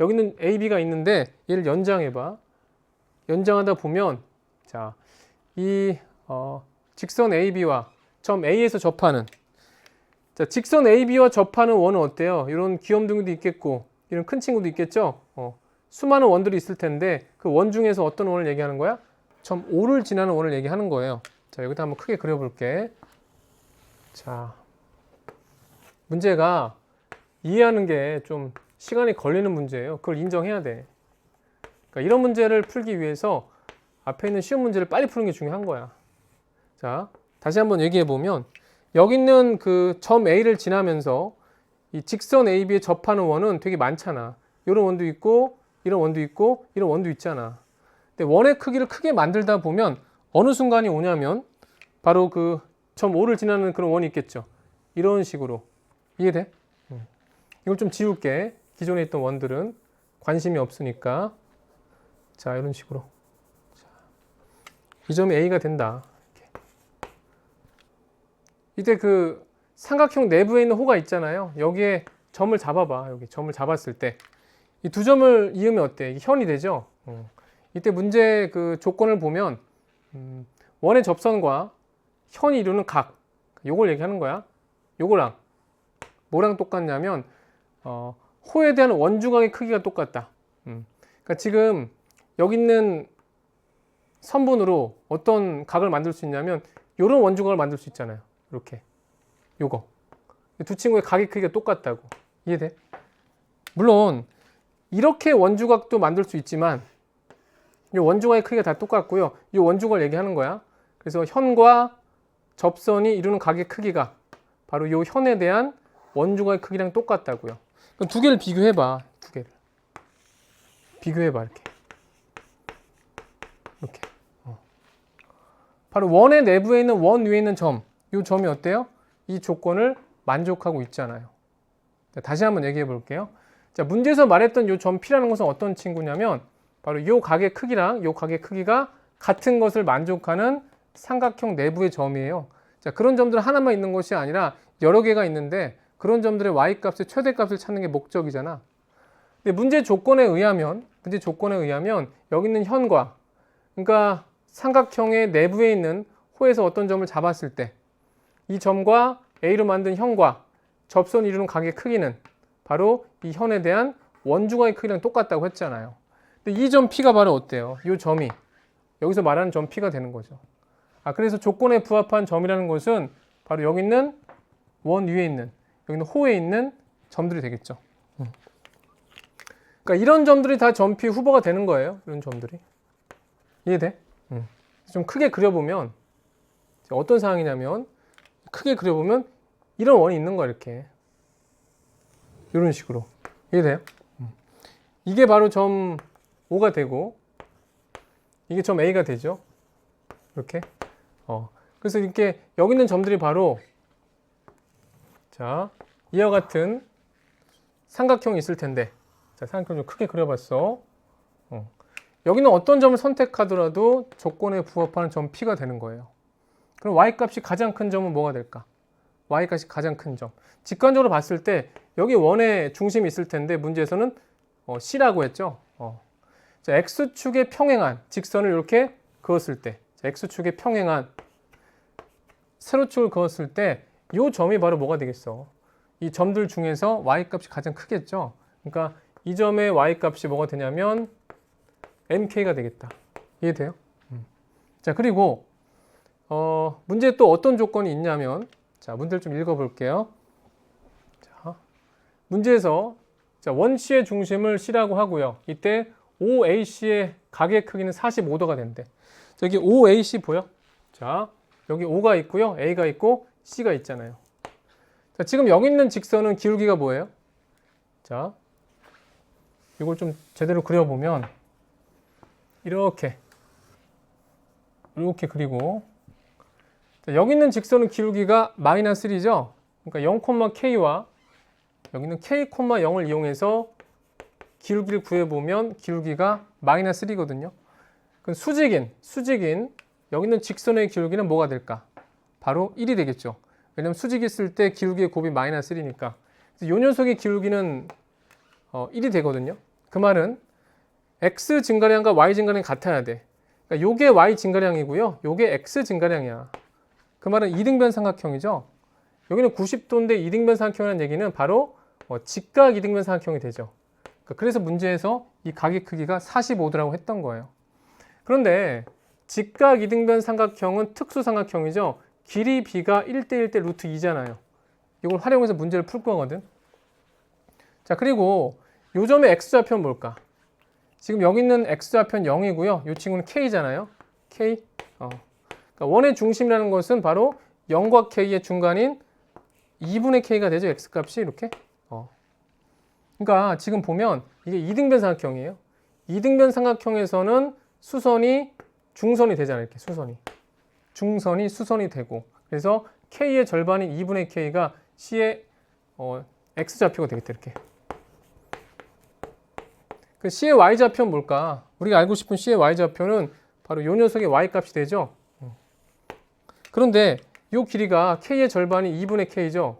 Speaker 1: 여기는 AB가 있는데 얘를 연장해봐. 연장하다 보면 자, 이 직선 AB와 점 A에서 접하는 자, 직선 AB와 접하는 원은 어때요? 이런 귀염둥이도 있겠고 이런 큰 친구도 있겠죠? 수많은 원들이 있을 텐데 그 원 중에서 어떤 원을 얘기하는 거야? 점 O를 지나는 원을 얘기하는 거예요. 자, 여기다 한번 크게 그려볼게. 자, 문제가 이해하는 게 좀 시간이 걸리는 문제예요. 그걸 인정해야 돼. 그러니까 이런 문제를 풀기 위해서 앞에 있는 쉬운 문제를 빨리 푸는 게 중요한 거야. 자, 다시 한번 얘기해 보면 여기 있는 그 점 A를 지나면서 이 직선 AB에 접하는 원은 되게 많잖아. 이런 원도 있고 이런 원도 있고 이런 원도 있잖아. 근데 원의 크기를 크게 만들다 보면 어느 순간이 오냐면 바로 그 점 O를 지나는 그런 원이 있겠죠. 이런 식으로. 이해돼? 이걸 좀 지울게. 기존에 있던 원들은 관심이 없으니까. 자, 이런 식으로. 자, 이 점이 A가 된다. 이렇게. 이때 그 삼각형 내부에 있는 호가 있잖아요. 여기에 점을 잡아봐. 여기 점을 잡았을 때 이 두 점을 이으면 어때? 이게 현이 되죠. 이때 문제 그 조건을 보면 원의 접선과 현이 이루는 각, 요걸 얘기하는 거야. 요거랑 뭐랑 똑같냐면 호에 대한 원주각의 크기가 똑같다. 그러니까 지금 여기 있는 선분으로 어떤 각을 만들 수 있냐면 요런 원주각을 만들 수 있잖아요. 이렇게 요거 두 친구의 각의 크기가 똑같다고. 이해돼? 물론 이렇게 원주각도 만들 수 있지만 이 원주각의 크기가 다 똑같고요. 이 원주각을 얘기하는 거야. 그래서 현과 접선이 이루는 각의 크기가 바로 이 현에 대한 원주각의 크기랑 똑같다고요. 그럼 두 개를 비교해봐. 두 개를 비교해봐. 이렇게 바로 원의 내부에 있는 원 위에 있는 점, 이 점이 어때요? 이 조건을 만족하고 있잖아요. 자, 다시 한번 얘기해 볼게요. 자, 문제에서 말했던 이 점 P라는 것은 어떤 친구냐면 바로 이 각의 크기랑 이 각의 크기가 같은 것을 만족하는 삼각형 내부의 점이에요. 자, 그런 점들은 하나만 있는 것이 아니라 여러 개가 있는데 그런 점들의 y-값의 최대값을 찾는 게 목적이잖아. 근데 문제 조건에 의하면 여기 있는 현과, 그러니까 삼각형의 내부에 있는 호에서 어떤 점을 잡았을 때 이 점과 A로 만든 현과 접선이 이루는 각의 크기는 바로 이 현에 대한 원주각의 크기랑 똑같다고 했잖아요. 근데 이 점 P가 바로 어때요? 이 점이 여기서 말하는 점 P가 되는 거죠. 그래서 조건에 부합한 점이라는 것은 바로 여기 있는 원 위에 있는, 여기 있는 호에 있는 점들이 되겠죠. 그러니까 이런 점들이 다 점 P 후보가 되는 거예요. 이런 점들이. 이해돼? 좀 크게 그려보면 어떤 상황이냐면 크게 그려보면 이런 원이 있는 거야. 이렇게. 이런 식으로. 이해돼요? 이게 바로 점 O가 되고 이게 점 A가 되죠. 이렇게. 그래서 이렇게 여기 있는 점들이 바로 자, 이와 같은 삼각형이 있을 텐데, 자, 삼각형 좀 크게 그려봤어. 여기는 어떤 점을 선택하더라도 조건에 부합하는 점 P가 되는 거예요. 그럼 y-값이 가장 큰 점은 뭐가 될까? y-값이 가장 큰 점. 직관적으로 봤을 때 여기 원의 중심이 있을 텐데 문제에서는 C라고 했죠. 자, x축에 평행한 직선을 이렇게 그었을 때, 자, x축에 평행한 세로축을 그었을 때 이 점이 바로 뭐가 되겠어? 이 점들 중에서 y-값이 가장 크겠죠. 그러니까 이 점의 y-값이 뭐가 되냐면 mk가 되겠다. 이해돼요? 자, 그리고 문제에 또 어떤 조건이 있냐면, 자, 문제를 좀 읽어볼게요. 자, 문제에서 자, 원C의 중심을 C라고 하고요. 이때 OAC의 각의 크기는 45도가 된대. 여기 OAC 보여? 자, 여기 O가 있고요. A가 있고 C가 있잖아요. 자, 지금 여기 있는 직선은 기울기가 뭐예요? 자, 이걸 좀 제대로 그려보면 이렇게 그리고 자, 여기 있는 직선은 기울기가 마이너스 1이죠. 그러니까 0,K와 여기는 K,0을 이용해서 기울기를 구해보면 기울기가 마이너스 1이거든요. 그럼 수직인 여기 있는 직선의 기울기는 뭐가 될까? 바로 1이 되겠죠. 왜냐면 수직이 있을 때 기울기의 곱이 마이너스 1이니까. 이 녀석의 기울기는 1이 되거든요. 그 말은 x 증가량과 y 증가량이 같아야 돼. 그러니까 요게 y 증가량이고요. 요게 x 증가량이야. 그 말은 이등변 삼각형이죠. 여기는 90도인데 이등변 삼각형이라는 얘기는 바로 직각 이등변 삼각형이 되죠. 그래서 문제에서 이 각의 크기가 45도라고 했던 거예요. 그런데 직각 이등변 삼각형은 특수 삼각형이죠. 길이 b가 1대1 대 루트 2잖아요. 이걸 활용해서 문제를 풀 거거든. 자, 그리고 요 점의 x좌표는 뭘까? 지금 여기 있는 x좌표는 0이고요. 이 친구는 k잖아요. k. 그러니까 원의 중심이라는 것은 바로 0과 k의 중간인 2분의 k가 되죠. x값이 이렇게. 그러니까 지금 보면 이게 이등변 삼각형이에요. 이등변 삼각형에서는 수선이 중선이 되잖아요. 이렇게 수선이. 중선이 수선이 되고. 그래서 k의 절반인 2분의 k가 c의 x좌표가 되겠다. 이렇게. 그 c의 y좌표는 뭘까? 우리가 알고 싶은 c의 y좌표는 바로 이 녀석의 y값이 되죠. 그런데 이 길이가 k의 절반이 2분의 k죠.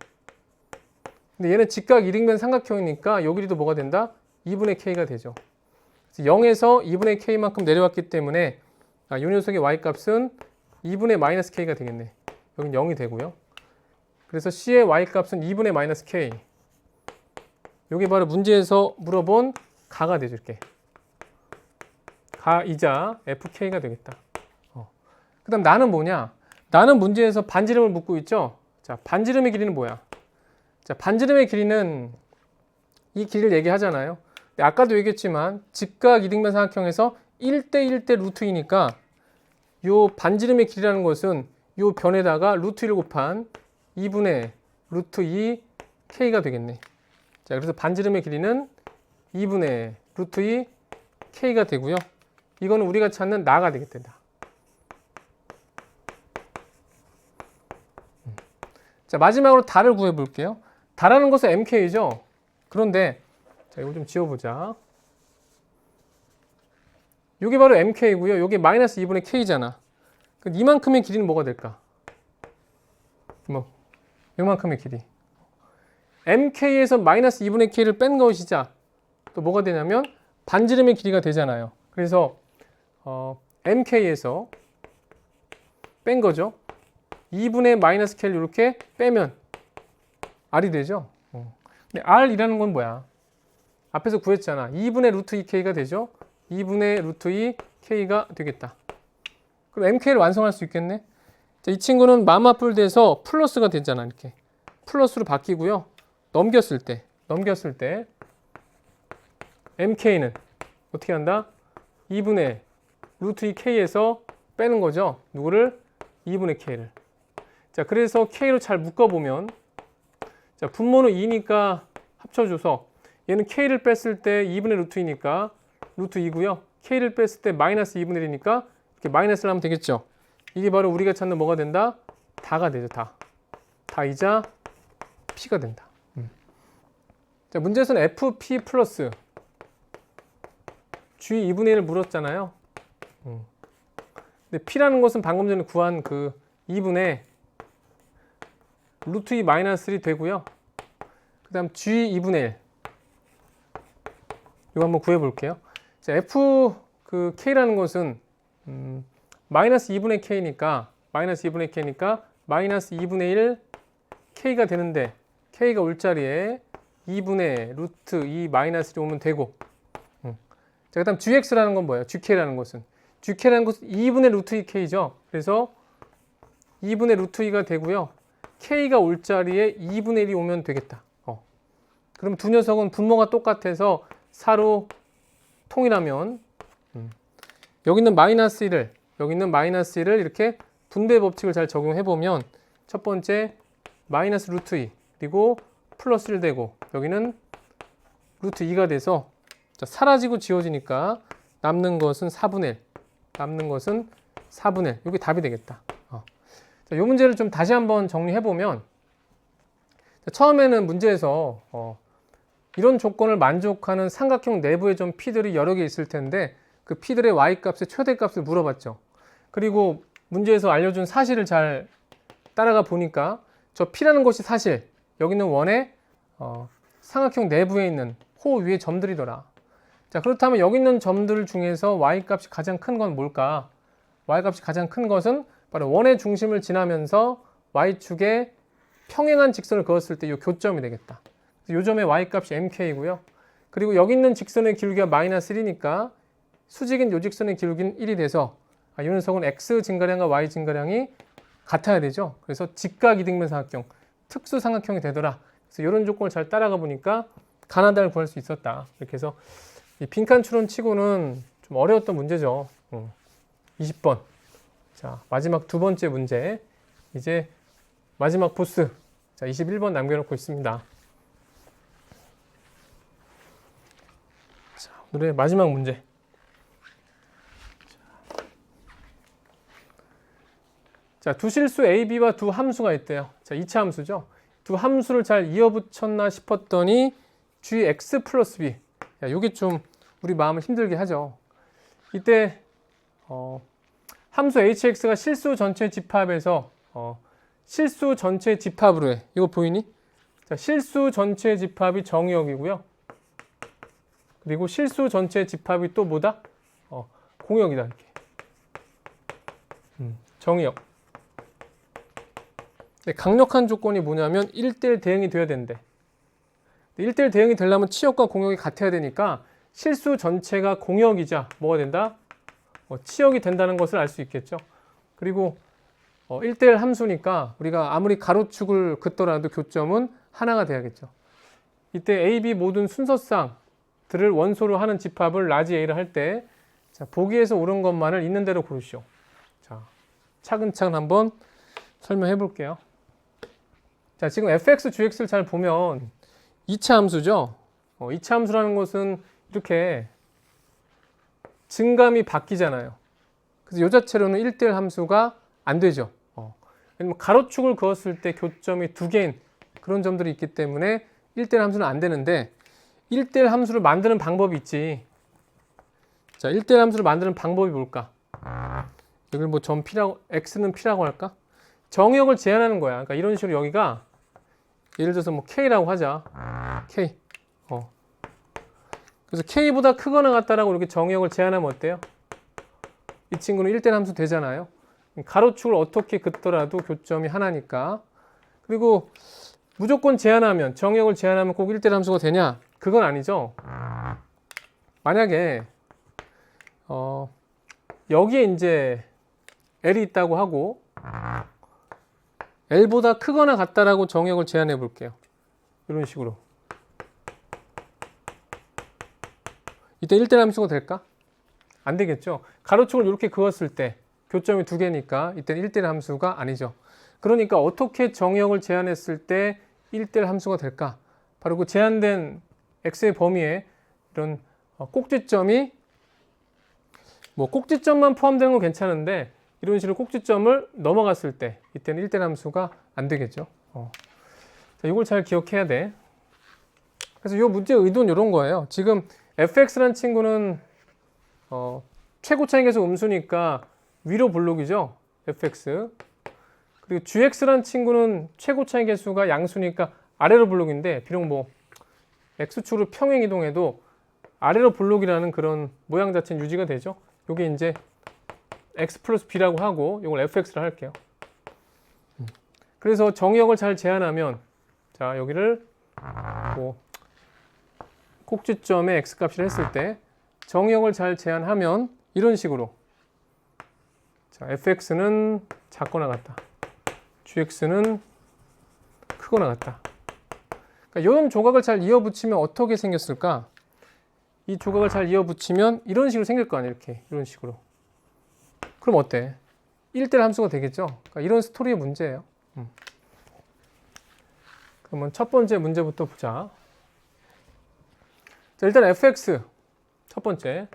Speaker 1: 근데 얘는 직각 이등변 삼각형이니까 요 길이도 뭐가 된다? 2분의 k가 되죠. 0에서 2분의 k만큼 내려왔기 때문에 이 녀석의 y값은 2분의 마이너스 k가 되겠네. 여긴 0이 되고요. 그래서 c의 y값은 2분의 마이너스 k. 요게 바로 문제에서 물어본 가가 되죠. 이렇게. 가이자 fk가 되겠다. 그 다음 나는 뭐냐? 나는 문제에서 반지름을 묻고 있죠. 자, 반지름의 길이는 뭐야? 자, 반지름의 길이는 이 길이를 얘기하잖아요. 아까도 얘기했지만 직각 이등변 삼각형에서 1대1대 루트 2니까 요 반지름의 길이라는 것은 요 변에다가 루트 1 곱한 2분의 루트 2 k가 되겠네. 자, 그래서 반지름의 길이는 2분의 루트 2 k가 되고요. 이거는 우리가 찾는 나가 되겠다. 자, 마지막으로 다를 구해 볼게요. 다라는 것은 mk죠. 그런데 자, 이거 좀 지워보자. 이게 바로 mk고요. 이게 마이너스 2분의 k잖아. 그럼 이만큼의 길이는 뭐가 될까? 뭐 이만큼의 길이. mk에서 마이너스 2분의 k를 뺀 것이자 또 뭐가 되냐면 반지름의 길이가 되잖아요. 그래서 mk에서 뺀 거죠. 2분의 마이너스 k를 이렇게 빼면 r이 되죠. 근데 r이라는 건 뭐야? 앞에서 구했잖아. 2분의 루트 2k가 되죠. 2분의 루트 2k가 되겠다. 그럼 mk를 완성할 수 있겠네. 자, 이 친구는 마마뿔 돼서 플러스가 되잖아. 이렇게 플러스로 바뀌고요. 넘겼을 때 mk는 어떻게 한다? 2분의 루트 2k에서 빼는 거죠. 누구를? 2분의 k를. 자, 그래서 k로 잘 묶어보면 자, 분모는 2니까 합쳐줘서 얘는 k를 뺐을 때 2분의 루트 2니까 루트 2고요. k를 뺐을 때 마이너스 2분의 1이니까 이렇게 마이너스를 하면 되겠죠. 이게 바로 우리가 찾는 뭐가 된다? 다가 되죠. 다이자 p가 된다. 자, 문제에서는 fp 플러스 g 2분의 1을 물었잖아요. 근데 p라는 것은 방금 전에 구한 그 2분의 루트 2 마이너스 1이 되고요. 그 다음 g 2분의 1 이거 한번 구해볼게요. 자, f 그 k라는 것은 마이너스 2분의 k니까 마이너스 2분의 1 k가 되는데 k가 올 자리에 2분의 루트 2 마이너스 1이 오면 되고 자, 그 다음 gx라는 건 뭐예요? gk라는 것은 2분의 루트 2k죠. 그래서 2분의 루트 2가 되고요. k가 올 자리에 2분의 1이 오면 되겠다. 그럼 두 녀석은 분모가 똑같아서 사로 통일하면 여기 있는 마이너스 1을 이렇게 분배 법칙을 잘 적용해 보면 첫 번째 마이너스 루트 2 그리고 플러스 1 되고 여기는 루트 2가 돼서 자, 사라지고 지워지니까 남는 것은 4분의 1 이게 답이 되겠다. 자, 이 문제를 좀 다시 한번 정리해 보면 처음에는 문제에서 이런 조건을 만족하는 삼각형 내부에 좀 P들이 여러 개 있을 텐데 그 P들의 Y값의 최대값을 물어봤죠. 그리고 문제에서 알려준 사실을 잘 따라가 보니까 저 P라는 것이 사실 여기 있는 원의 삼각형 내부에 있는 호 위의 점들이더라. 자, 그렇다면 여기 있는 점들 중에서 Y값이 가장 큰 건 뭘까? Y값이 가장 큰 것은 바로 원의 중심을 지나면서 Y축에 평행한 직선을 그었을 때 이 교점이 되겠다. 이 점의 Y값이 MK이고요. 그리고 여기 있는 직선의 기울기가 마이너스 1이니까 수직인 요 직선의 기울기는 1이 돼서 이 녀석은 X 증가량과 Y 증가량이 같아야 되죠. 그래서 직각 이등변 삼각형, 특수 삼각형이 되더라. 그래서 이런 조건을 잘 따라가 보니까 가나다를 구할 수 있었다. 이렇게 해서 이 빈칸 추론 치고는 좀 어려웠던 문제죠. 20번. 자, 마지막 두 번째 문제. 이제 마지막 보스. 자, 21번 남겨놓고 있습니다. 자, 오늘의 마지막 문제. 자, 두 실수 a, b와 두 함수가 있대요. 자, 2차 함수죠. 두 함수를 잘 이어붙였나 싶었더니 gx 플러스 b. 야, 요게 좀 우리 마음을 힘들게 하죠. 이때 함수 hx가 실수 전체 집합에서 실수 전체 집합으로 해. 이거 보이니? 자, 실수 전체 집합이 정의역이고요. 그리고 실수 전체 집합이 또 뭐다? 공역이다. 이렇게. 정의역. 강력한 조건이 뭐냐면 1대1 대응이 돼야 된대. 1대1 대응이 되려면 치역과 공역이 같아야 되니까 실수 전체가 공역이자 뭐가 된다? 치역이 된다는 것을 알 수 있겠죠. 그리고 1대1 함수니까 우리가 아무리 가로축을 긋더라도 교점은 하나가 돼야겠죠. 이때 A, B 모든 순서상들을 원소로 하는 집합을 라지 A를 할 때 보기에서 옳은 것만을 있는 대로 고르시오. 자, 차근차근 한번 설명해 볼게요. 자, 지금 fx, gx를 잘 보면 2차 함수죠. 2차 함수라는 것은 이렇게 증감이 바뀌잖아요. 그래서 이 자체로는 1대1 함수가 안 되죠. 왜냐면 가로축을 그었을 때 교점이 두 개인 그런 점들이 있기 때문에 1대1 함수는 안 되는데 1대1 함수를 만드는 방법이 있지. 자, 1대1 함수를 만드는 방법이 뭘까? 여기를 뭐 점 P라고, X는 P라고 할까? 정의역을 제한하는 거야. 그러니까 이런 식으로 여기가 예를 들어서 뭐 K라고 하자. K. 그래서 K보다 크거나 같다라고 이렇게 정의역을 제한하면 어때요? 이 친구는 1대1 함수 되잖아요. 가로축을 어떻게 긋더라도 교점이 하나니까. 그리고 무조건 제한하면, 정의역을 제한하면 꼭 1대1 함수가 되냐? 그건 아니죠. 만약에 여기에 이제 L이 있다고 하고 L보다 크거나 같다라고 정의역을 제한해 볼게요. 이런 식으로. 이때 1대1 함수가 될까? 안 되겠죠. 가로축을 이렇게 그었을 때 교점이 두 개니까 이때는 1대1 함수가 아니죠. 그러니까 어떻게 정의역을 제한했을 때 1대1 함수가 될까? 바로 그 제한된 x의 범위에 이런 꼭지점이 뭐 꼭지점만 포함되는 건 괜찮은데 이런 식으로 꼭지점을 넘어갔을 때 이때는 1대1 함수가 안 되겠죠. 자, 이걸 잘 기억해야 돼. 그래서 이 문제의 의도는 이런 거예요. 지금 fx라는 친구는 최고 차이 계수 음수니까 위로 볼록이죠. fx. 그리고 gx라는 친구는 최고 차이 계수가 양수니까 아래로 볼록인데 비록 뭐 x축으로 평행 이동해도 아래로 볼록이라는 그런 모양 자체는 유지가 되죠. 요게 이제 x 플러스 b라고 하고 이걸 fx를 할게요. 그래서 정의역을 잘 제한하면 자, 여기를 뭐 꼭지점에 x값을 했을 때 정의역을 잘 제한하면 이런 식으로 자, fx는 작거나 같다. gx는 크거나 같다. 그러니까 이런 조각을 잘 이어붙이면 어떻게 생겼을까? 이 조각을 잘 이어붙이면 이런 식으로 생길 거 아니에요. 이렇게 이런 식으로. 그럼 어때? 1대1 함수가 되겠죠? 그러니까 이런 스토리의 문제예요. 그러면 첫 번째 문제부터 보자. 자, 일단 fx 첫 번째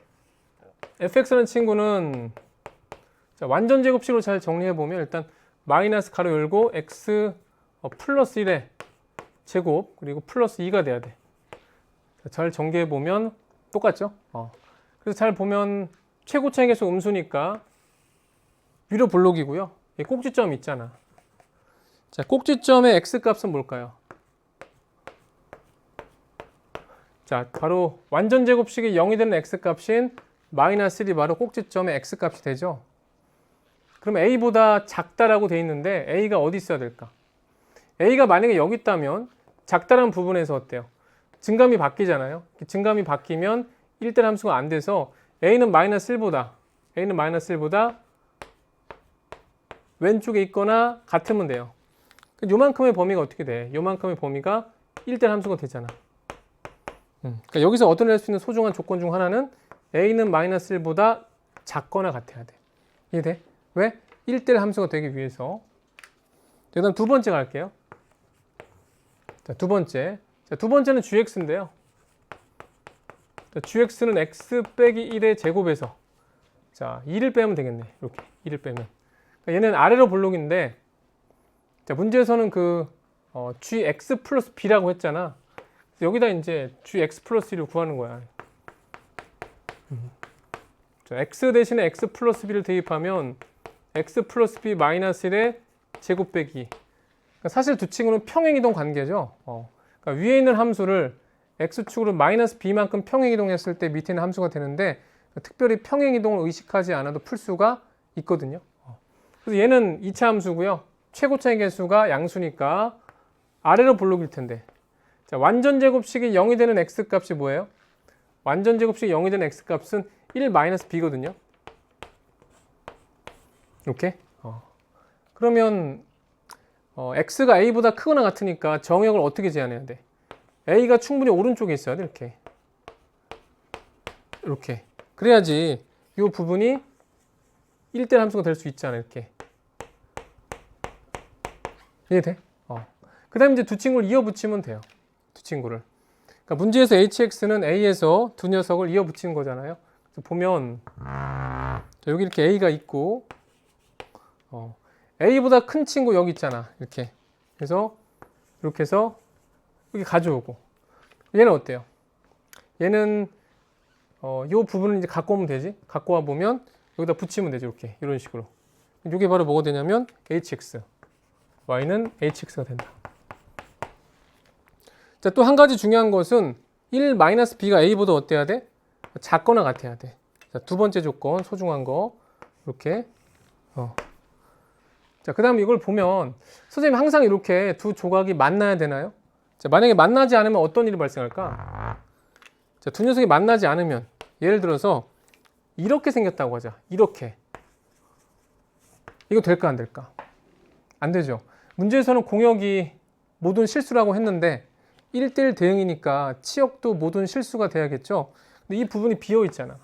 Speaker 1: fx라는 친구는 자, 완전 제곱식으로 잘 정리해 보면 일단 마이너스 가로 열고 x 플러스 1의 제곱 그리고 플러스 2가 돼야 돼. 자, 잘 전개해 보면 똑같죠? 그래서 잘 보면 최고 차이 계수 음수니까 위로 볼록이고요. 꼭지점 있잖아. 자, 꼭지점의 x 값은 뭘까요? 자, 바로 완전 제곱식이 0이 되는 x 값인 마이너스 1이 바로 꼭지점의 x 값이 되죠. 그럼 a보다 작다라고 돼 있는데 a가 어디 있어야 될까? a가 만약에 여기 있다면 작다라는 부분에서 어때요? 증감이 바뀌잖아요. 증감이 바뀌면 1대1 함수가 안 돼서 a는 마이너스 1보다 왼쪽에 있거나 같으면 돼요. 요만큼의 범위가 어떻게 돼? 요만큼의 범위가 1대1 함수가 되잖아. 그러니까 여기서 얻어낼 수 있는 소중한 조건 중 하나는 a는 마이너스 1보다 작거나 같아야 돼. 이해돼? 왜? 1대1 함수가 되기 위해서. 그 다음 두 번째 갈게요. 자, 두 번째. 자, 두 번째는 gx인데요. 자, gx는 x 빼기 1의 제곱에서 자, 2를 빼면 되겠네. 이렇게 2를 빼면. 그러니까 얘는 아래로 볼록인데 자, 문제에서는 gx 플러스 b라고 했잖아. 여기다 이제 gx 플러스 1을 구하는 거야. 자, x 대신에 x 플러스 b를 대입하면 x 플러스 b 마이너스 1의 제곱 빼기. 그러니까 사실 두 친구는 평행이동 관계죠. 그러니까 위에 있는 함수를 x축으로 마이너스 b만큼 평행이동했을 때 밑에 있는 함수가 되는데 특별히 평행이동을 의식하지 않아도 풀 수가 있거든요. 그래서 얘는 2차 함수고요. 최고차의 개수가 양수니까 아래로 볼록일 텐데 자, 완전 제곱식이 0이 되는 x 값이 뭐예요? 완전 제곱식이 0이 되는 x 값은 1-b거든요. 이렇게. 그러면 x가 a보다 크거나 같으니까 정역을 어떻게 제한해야 돼? a가 충분히 오른쪽에 있어야 돼. 이렇게. 이렇게. 그래야지 이 부분이 1대1 함수가 될 수 있잖아. 이렇게. 이해돼? 그 다음에 이제 두 친구를 이어 붙이면 돼요. 두 친구를. 그러니까 문제에서 hx는 a에서 두 녀석을 이어 붙이는 거잖아요. 그래서 보면 여기 이렇게 a가 있고 a보다 큰 친구 여기 있잖아. 이렇게. 그래서 이렇게 해서 여기 가져오고 얘는 어때요? 얘는 이 부분을 이제 갖고 오면 되지. 갖고 와 보면 여기다 붙이면 되죠. 이렇게 이런 식으로. 이게 바로 뭐가 되냐면 hx. y는 hx가 된다. 자, 또 한 가지 중요한 것은 1-b가 a보다 어때야 돼? 작거나 같아야 돼. 자, 두 번째 조건 소중한 거 이렇게. 자, 그 다음에 이걸 보면 선생님 항상 이렇게 두 조각이 만나야 되나요? 자, 만약에 만나지 않으면 어떤 일이 발생할까? 자, 두 녀석이 만나지 않으면 예를 들어서 이렇게 생겼다고 하자. 이렇게. 이거 될까 안 될까? 안 되죠. 문제에서는 공역이 모든 실수라고 했는데 1대1 대응이니까 치역도 모든 실수가 돼야겠죠. 근데 이 부분이 비어 있잖아.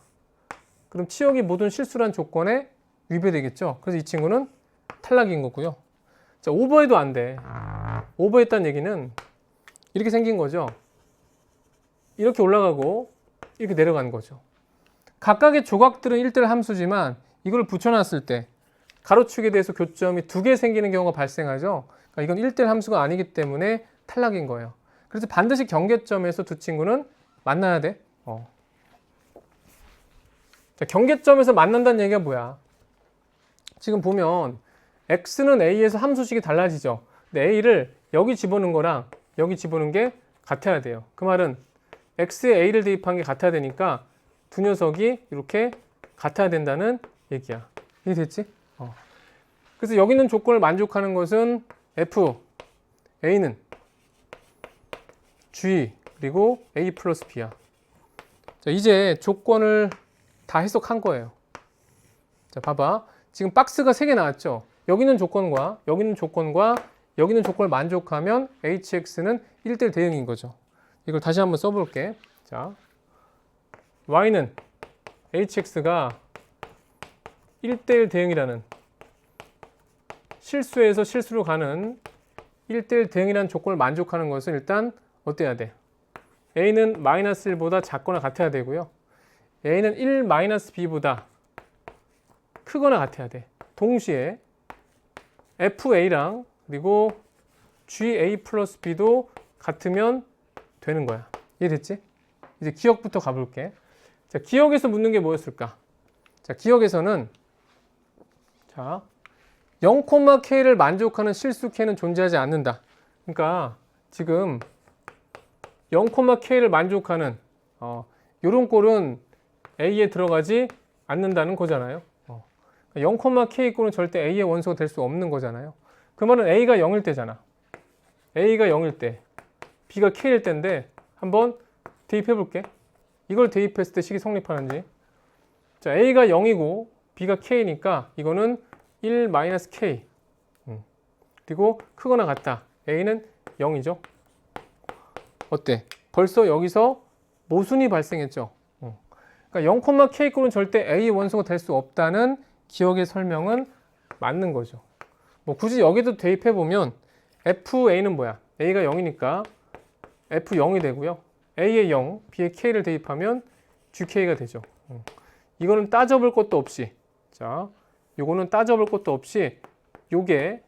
Speaker 1: 그럼 치역이 모든 실수란 조건에 위배되겠죠. 그래서 이 친구는 탈락인 거고요. 자, 오버해도 안 돼. 오버했다는 얘기는 이렇게 생긴 거죠. 이렇게 올라가고 이렇게 내려가는 거죠. 각각의 조각들은 1대1 함수지만 이걸 붙여놨을 때 가로축에 대해서 교점이 두 개 생기는 경우가 발생하죠. 그러니까 이건 1대1 함수가 아니기 때문에 탈락인 거예요. 그래서 반드시 경계점에서 두 친구는 만나야 돼. 자, 경계점에서 만난다는 얘기가 뭐야? 지금 보면 x는 a에서 함수식이 달라지죠. 근데 a를 여기 집어넣은 거랑 여기 집어넣은 게 같아야 돼요. 그 말은 x에 a를 대입한 게 같아야 되니까 두 녀석이 이렇게 같아야 된다는 얘기야. 이해됐지? 그래서 여기 있는 조건을 만족하는 것은 f, a는 g, 그리고 a 플러스 b야. 자, 이제 조건을 다 해석한 거예요. 자, 봐봐. 지금 박스가 3개 나왔죠? 여기 있는 조건과 여기 있는 조건과 여기 있는 조건을 만족하면 hx는 1대1 대응인 거죠. 이걸 다시 한번 써볼게. 자, y는 hx가 1대1 대응이라는 실수에서 실수로 가는 1대1 대응이라는 조건을 만족하는 것은 일단 어때야 돼? a는 마이너스 1보다 작거나 같아야 되고요. a는 1-b보다 크거나 같아야 돼. 동시에 fa랑 그리고 ga 플러스 b도 같으면 되는 거야. 이해됐지? 이제 기억부터 가볼게. 자, 기억에서 묻는 게 뭐였을까? 자, 기억에서는 자, 0,k를 만족하는 실수 k는 존재하지 않는다. 그러니까 지금 0,k를 만족하는 요런 꼴은 a에 들어가지 않는다는 거잖아요. 0,k 꼴은 절대 a의 원소가 될 수 없는 거잖아요. 그 말은 a가 0일 때잖아. a가 0일 때, b가 k일 때인데 한번 대입해 볼게. 이걸 대입했을 때 식이 성립하는지. 자, a가 0이고 b가 k니까 이거는 1-k. 그리고 크거나 같다. a는 0이죠. 어때? 벌써 여기서 모순이 발생했죠. 그러니까 0,k꼴은 절대 A의 원소가 될 수 없다는 기억의 설명은 맞는 거죠. 뭐 굳이 여기도 대입해 보면 FA는 뭐야? A가 0이니까 F0이 되고요. A에 0, B에 K를 대입하면 GK가 되죠. 이거는 따져볼 것도 없이, 자, 요거는 따져볼 것도 없이 요게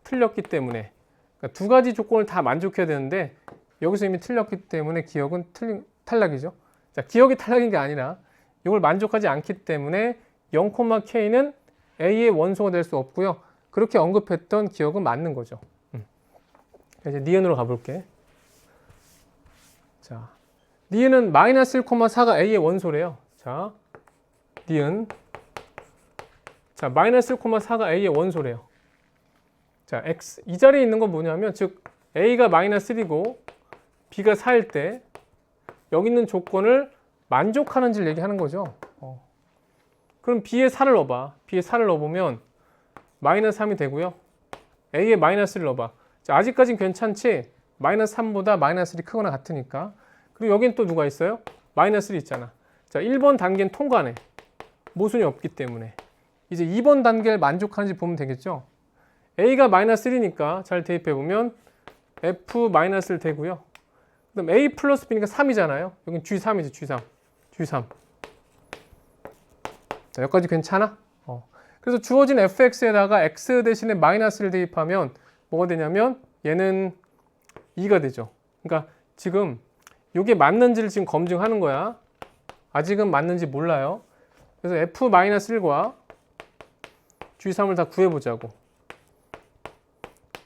Speaker 1: 틀렸기 때문에, 그러니까 두 가지 조건을 다 만족해야 되는데 여기서 이미 틀렸기 때문에 기억은 탈락이죠. 자, 기억이 탈락인 게 아니라 이걸 만족하지 않기 때문에 0,k는 A의 원소가 될 수 없고요. 그렇게 언급했던 기억은 맞는 거죠. 이제 니은으로 가볼게. 자, 니은은 마이너스 1,4가 A의 원소래요. 자, 니은. 자, 마이너스 1,4가 A의 원소래요. 자, X. 이 자리에 있는 건 뭐냐면, 즉, A가 마이너스 1이고, B가 4일 때, 여기 있는 조건을 만족하는지를 얘기하는 거죠. 그럼 B에 4를 넣어봐. B에 4를 넣어보면, 마이너스 3이 되고요. A에 마이너스를 넣어봐. 자, 아직까진 괜찮지? 마이너스 3보다 마이너스 1이 크거나 같으니까. 그리고 여긴 또 누가 있어요? 마이너스 1이 있잖아. 자, 1번 단계는 통과네. 모순이 없기 때문에. 이제 2번 단계를 만족하는지 보면 되겠죠? A가 마이너스 1이니까 잘 대입해보면 F 마이너스 1 되고요. 그 다음 A 플러스 B니까 3이잖아요. 여긴 G3이지, G3. G3. 자, 여기까지 괜찮아? 그래서 주어진 fx에다가 x 대신에 마이너스를 대입하면 뭐가 되냐면 얘는 2가 되죠. 그러니까 지금 이게 맞는지를 지금 검증하는 거야. 아직은 맞는지 몰라요. 그래서 f-1과 g3을 다 구해보자고.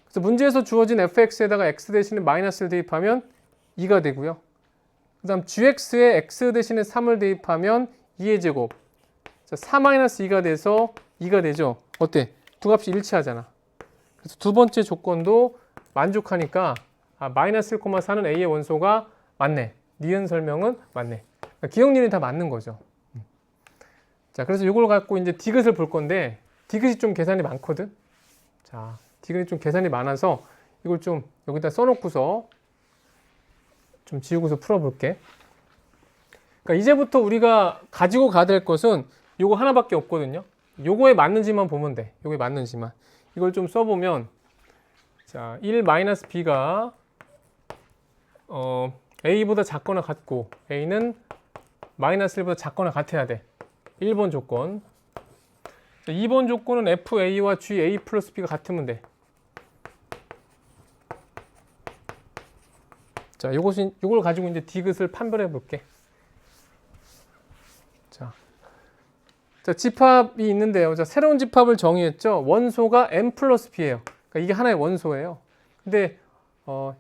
Speaker 1: 그래서 문제에서 주어진 fx에다가 x 대신에 마이너스를 대입하면 2가 되고요. 그 다음 gx에 x 대신에 3을 대입하면 2의 제곱. 자, 4-2가 돼서 2가 되죠. 어때? 두 값이 일치하잖아. 그래서 두 번째 조건도 만족하니까 마이너스 1,4는 A의 원소가 맞네. 니은 설명은 맞네. 그러니까 기억률이 다 맞는 거죠. 자, 그래서 이걸 갖고 이제 디귿을 볼 건데 디귿이 좀 계산이 많거든. 자, 디귿이 좀 계산이 많아서 이걸 좀 여기다 써놓고서 좀 지우고서 풀어볼게. 그러니까 이제부터 우리가 가지고 가야 될 것은 요거 하나밖에 없거든요. 요거에 맞는지만 보면 돼. 요거에 맞는지만. 이걸 좀 써보면, 자, 1-b가 a보다 작거나 같고 a는 마이너스 1보다 작거나 같아야 돼. 1번 조건. 2번 조건은 fa와 ga 플러스 b가 같으면 돼. 자, 요걸 가지고 이제 디귿을 판별해 볼게. 자, 집합이 있는데요. 자, 새로운 집합을 정의했죠. 원소가 m 플러스 b예요. 그러니까 이게 하나의 원소예요. 근데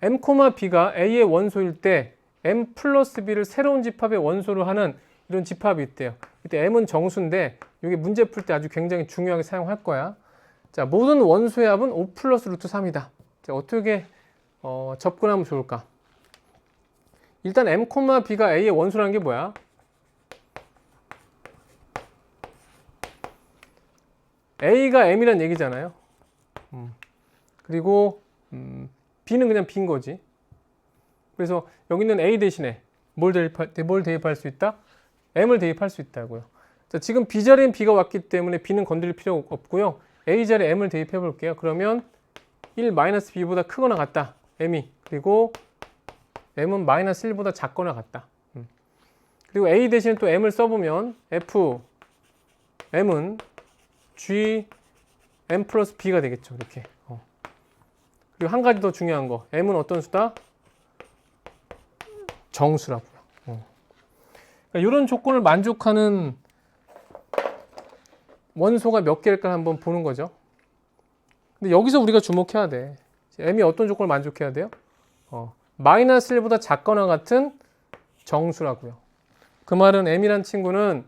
Speaker 1: m, b가 a의 원소일 때 m 플러스 b를 새로운 집합의 원소로 하는 이런 집합이 있대요. 이때 m은 정수인데 이게 문제 풀 때 아주 굉장히 중요하게 사용할 거야. 자, 모든 원소의 합은 5 플러스 루트 3이다. 자, 어떻게 접근하면 좋을까? 일단 m, b가 a의 원소라는 게 뭐야? A가 M이란 얘기잖아요. 그리고 B는 그냥 B인 거지. 그래서 여기 있는 A 대신에 뭘 대입할 수 있다? M을 대입할 수 있다고요. 자, 지금 B 자리엔 B가 왔기 때문에 B는 건드릴 필요 없고요. A 자리에 M을 대입해 볼게요. 그러면 1-B보다 크거나 같다. M이. 그리고 M은 마이너스 1보다 작거나 같다. 그리고 A 대신에 또 M을 써보면 F, M은 G, M 플러스 B가 되겠죠. 이렇게. 그리고 한 가지 더 중요한 거. M은 어떤 수다? 정수라고요. 그러니까 이런 조건을 만족하는 원소가 몇 개일까 한번 보는 거죠. 근데 여기서 우리가 주목해야 돼. M이 어떤 조건을 만족해야 돼요? 마이너스 1보다 작거나 같은 정수라고요. 그 말은 M이란 친구는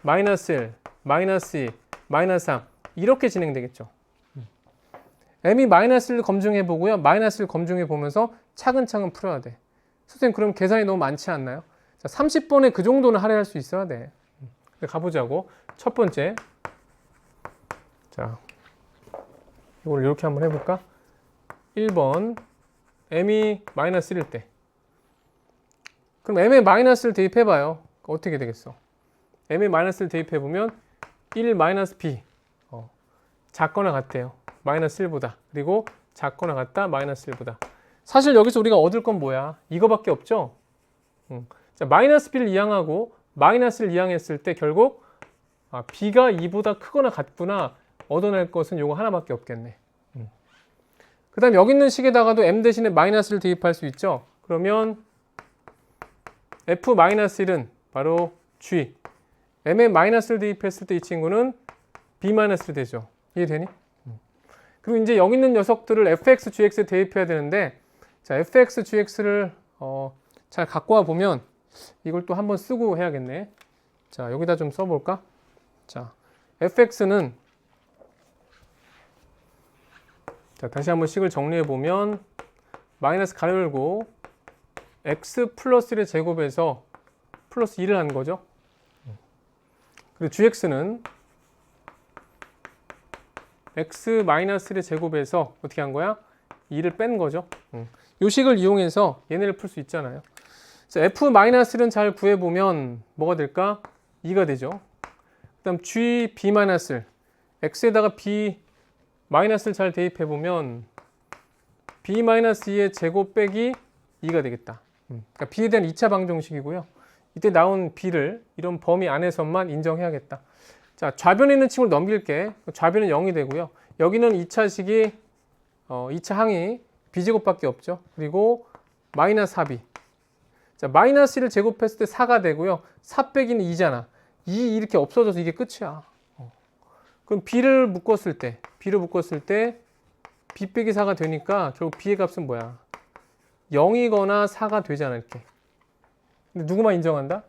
Speaker 1: 마이너스 1, 마이너스 2, 마이너스 3 이렇게 진행되겠죠. M이 마이너스 1 검증해 보고요. 마이너스 1 검증해 보면서 차근차근 풀어야 돼. 선생님 그럼 계산이 너무 많지 않나요? 자, 30번에 그 정도는 할애할 수 있어야 돼. 가보자고. 첫 번째. 자, 이걸 이렇게 한번 해볼까? 1번 M이 마이너스 1일 때. 그럼 m에 마이너스를 대입해봐요. 어떻게 되겠어? m에 마이너스를 대입해보면 1 마이너스 b 작거나 같대요. 마이너스 1보다. 그리고 작거나 같다. 마이너스 1보다. 사실 여기서 우리가 얻을 건 뭐야? 이거밖에 없죠? 자, 마이너스 b를 이항하고 마이너스를 이항했을 때 결국 b가 2보다 크거나 같구나 얻어낼 것은 요거 하나밖에 없겠네. 그 다음 여기 있는 식에다가도 m 대신에 마이너스를 대입할 수 있죠? 그러면 f-1은 바로 g. m에 마이너스를 대입했을 때 이 친구는 b-를 되죠. 이해되니? 그리고 이제 여기 있는 녀석들을 fx, gx에 대입해야 되는데, 자, fx, gx를 잘 갖고 와 보면 이걸 또 한번 쓰고 해야겠네. 자, 여기다 좀 써볼까? 자, fx는 자, 다시 한번 식을 정리해 보면 마이너스 가로 열고 x 플러스 1의 제곱에서 플러스 2를 한 거죠. 그리고 gx는 x 마이너스 1의 제곱에서 어떻게 한 거야? 2를 뺀 거죠. 이 식을 이용해서 얘네를 풀 수 있잖아요. 자, f-1은 잘 구해보면 뭐가 될까? 2가 되죠. 그 다음 g, b-1 x에다가 b-를 잘 대입해보면 b-2의 제곱 빼기 2가 되겠다. 그러니까 b에 대한 2차 방정식이고요. 이때 나온 b를 이런 범위 안에서만 인정해야겠다. 자, 좌변에 있는 친구를 넘길게. 좌변은 0이 되고요. 여기는 2차식이 2차 항이 b제곱밖에 없죠. 그리고 마이너스 4b. 자, 마이너스 1을 제곱했을 때 4가 되고요. 4 빼기는 2잖아. 2 이렇게 없어져서 이게 끝이야. 그럼 b를 묶었을 때 b 빼기 4가 되니까 결국 b의 값은 뭐야? 0이거나 4가 되잖아, 이렇게. 근데 누구만 인정한다?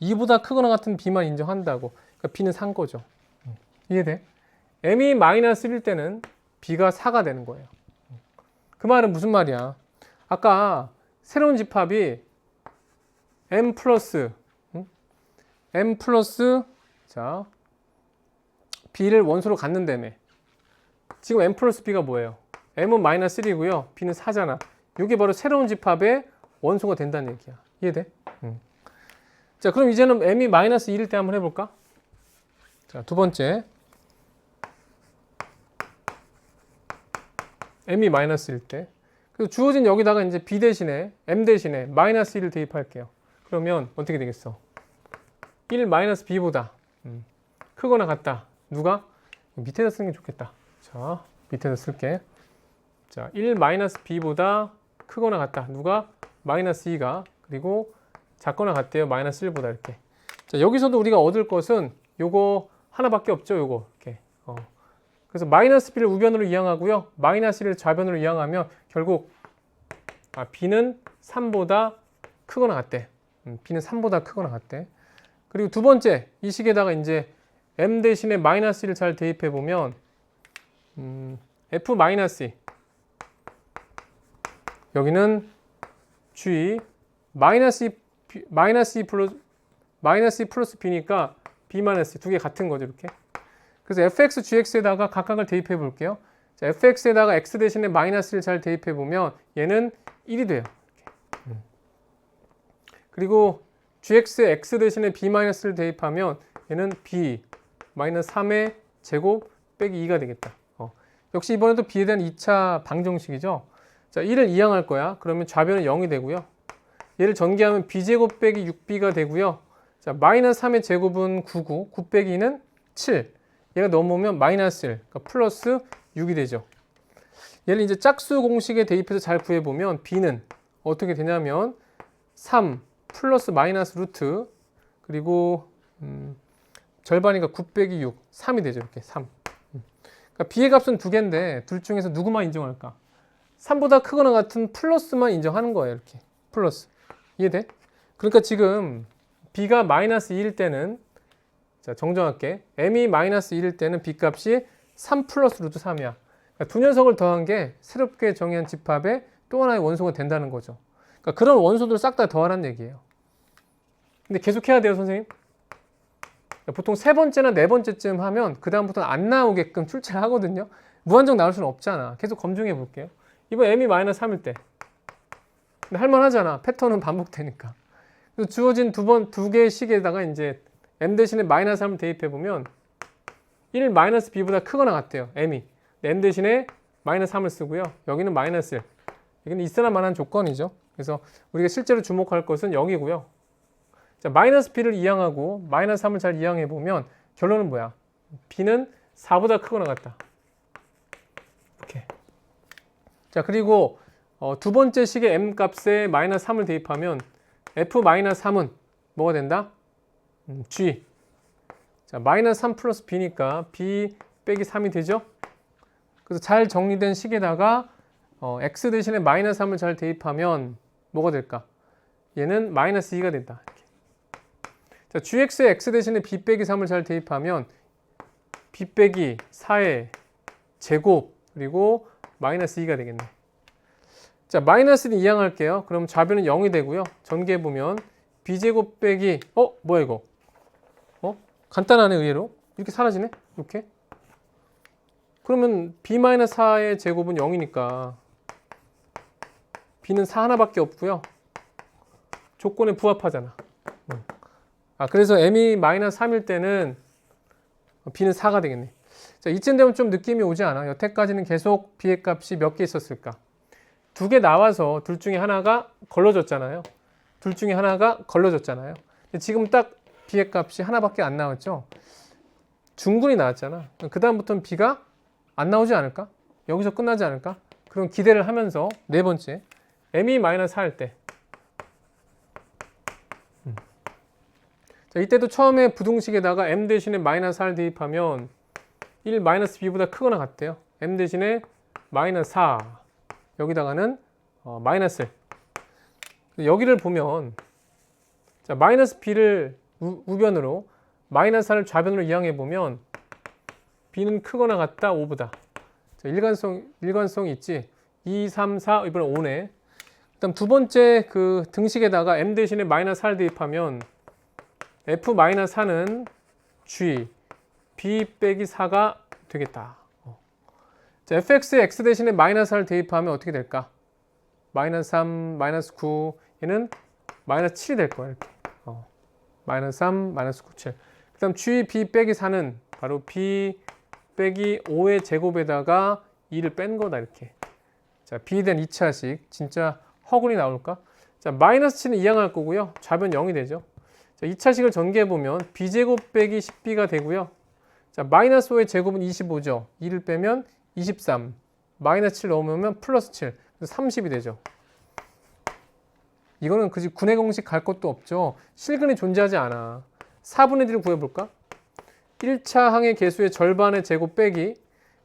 Speaker 1: 2보다 크거나 같은 b만 인정한다고. 그러니까 b는 3 거죠. 이해돼? m이 마이너스 1일 때는 b가 4가 되는 거예요. 그 말은 무슨 말이야? 아까 새로운 집합이 m 플러스 자 b를 원소로 갖는다며. 지금 m 플러스 b가 뭐예요? m은 마이너스 1이고요. b는 4잖아. 이게 바로 새로운 집합의 원소가 된다는 얘기야. 이해돼? 자, 그럼 이제는 m이 마이너스 2일 때 한번 해볼까? 자, 두 번째. m이 마이너스일 때. 그래서 주어진 여기다가 이제 b 대신에 m 대신에 마이너스 1을 대입할게요. 그러면 어떻게 되겠어? 1 마이너스 b보다 크거나 같다. 누가? 밑에다 쓰는 게 좋겠다. 자, 밑에다 쓸게. 자, 1 마이너스 b보다 크거나 같다. 누가? 마이너스 2가. 그리고 작거나 같대요. 마이너스 1보다 이렇게. 자, 여기서도 우리가 얻을 것은 요거 하나밖에 없죠. 요거. 이렇게. 그래서 마이너스 b를 우변으로 이항하고요. 마이너스 1을 좌변으로 이항하면 결국 b는 3보다 크거나 같대. b는 3보다 크거나 같대. 그리고 두 번째, 이 식에다가 이제 m 대신에 마이너스 1을 잘 대입해 보면 f 마이너스 2 여기는 g 마이너스 2 플러스 b니까 b 마이너스 두 개 같은 거죠, 이렇게. 그래서 fx, gx에다가 각각을 대입해 볼게요. 자, fx에다가 x 대신에 마이너스를 잘 대입해 보면 얘는 1이 돼요. 그리고 gx에 x 대신에 b-를 대입하면 얘는 b 마이너스 3의 제곱 빼기 2가 되겠다. 역시 이번에도 b에 대한 2차 방정식이죠. 자, 1을 이항할 거야. 그러면 좌변은 0이 되고요. 얘를 전개하면 b제곱 빼기 6b가 되고요. 자, 마이너스 3의 제곱은 9고 9 빼기 2는 7. 얘가 넘어오면 마이너스 1, 그러니까 플러스 6이 되죠. 얘를 이제 짝수 공식에 대입해서 잘 구해보면 b는 어떻게 되냐면 3 플러스 마이너스 루트 그리고 절반이니까 9 빼기 6, 3이 되죠. 이렇게 3. 그러니까 b의 값은 두 개인데 둘 중에서 누구만 인정할까? 3보다 크거나 같은 플러스만 인정하는 거예요. 이렇게 플러스. 이해돼? 그러니까 지금 b가 마이너스 2일 때는 자, 정정할게. m이 마이너스 1일 때는 b값이 3 플러스 루트 3이야. 그러니까 두 녀석을 더한 게 새롭게 정의한 집합의 또 하나의 원소가 된다는 거죠. 그러니까 그런 원소들을 싹 다 더하라는 얘기예요. 근데 계속 해야 돼요, 선생님. 보통 세 번째나 네 번째쯤 하면 그 다음부터는 안 나오게끔 출제를 하거든요. 무한정 나올 수는 없잖아. 계속 검증해 볼게요. 이번 m이 마이너스 3일 때. 근데 할만하잖아. 패턴은 반복되니까. 그래서 주어진 두 개의 식에다가 이제 m 대신에 마이너스 3을 대입해 보면 1 마이너스 b보다 크거나 같대요. m이. m 대신에 마이너스 3을 쓰고요. 여기는 마이너스 1. 이건 있어나 마나한 조건이죠. 그래서 우리가 실제로 주목할 것은 0이고요. 자, 마이너스 b를 이항하고 마이너스 3을 잘 이항해 보면 결론은 뭐야? b는 4보다 크거나 같다. 이렇게. 자, 그리고 두 번째 식의 m 값에 마이너스 3을 대입하면 f 마이너스 3은 뭐가 된다? g. 자, 마이너스 3 플러스 b니까 b 빼기 3이 되죠? 그래서 잘 정리된 식에다가 x 대신에 마이너스 3을 잘 대입하면 뭐가 될까? 얘는 마이너스 2가 된다. 이렇게. 자, gx에 x 대신에 b 빼기 3을 잘 대입하면 b 빼기 4의 제곱 그리고 마이너스 2가 되겠네. 자, 마이너스는 이항할게요. 그럼 좌변은 0이 되고요. 전개해보면 b제곱 빼기 뭐야 이거? 간단하네 의외로. 이렇게 사라지네? 이렇게. 그러면 b-4의 제곱은 0이니까 b는 4 하나밖에 없고요. 조건에 부합하잖아. 그래서 m이 마이너스 3일 때는 b는 4가 되겠네. 자, 이쯤 되면 좀 느낌이 오지 않아? 여태까지는 계속 b의 값이 몇 개 있었을까? 두 개 나와서 둘 중에 하나가 걸러졌잖아요. 지금 딱 b의 값이 하나밖에 안 나왔죠? 중근이 나왔잖아. 그 다음부터는 b가 안 나오지 않을까? 여기서 끝나지 않을까? 그런 기대를 하면서 네 번째 m이 마이너스 4 할 때 자, 이때도 처음에 부등식에다가 m 대신에 마이너스 4를 대입하면 1 마이너스 b보다 크거나 같대요. m 대신에 마이너스 4 여기다가는 마이너스 1 여기를 보면 자, 마이너스 b를 우변으로 마이너스 4를 좌변으로 이항해 보면 b는 크거나 같다 5보다. 자, 일관성이 있지. 2, 3, 4 이번에 5네. 그다음 두 번째 그 등식에다가 m 대신에 마이너스 4를 대입하면 f-4는 g b 빼기 4가 되겠다. 자, fx에 x 대신에 마이너스 4를 대입하면 어떻게 될까? 마이너스 3, 마이너스 9 얘는 마이너스 7이 될 거야. 이렇게. 마이너스 3, 마이너스 9, 7. 그 다음 g b 빼기 4는 바로 b 빼기 5의 제곱에다가 2를 뺀 거다. 이렇게. 자, b에 대한 2차식 진짜 허근이 나올까? 자, 마이너스 7은 이항할 거고요. 좌변 0이 되죠. 자, 2차식을 전개해보면 b제곱 빼기 10b가 되고요. 자, 마이너스 5의 제곱은 25죠. 2를 빼면 23. 마이너스 7 넣으면 플러스 7. 그래서 30이 되죠. 이거는 그지 군의 공식 갈 것도 없죠. 실근이 존재하지 않아. 4분의 1을 구해볼까? 1차 항의 개수의 절반의 제곱 빼기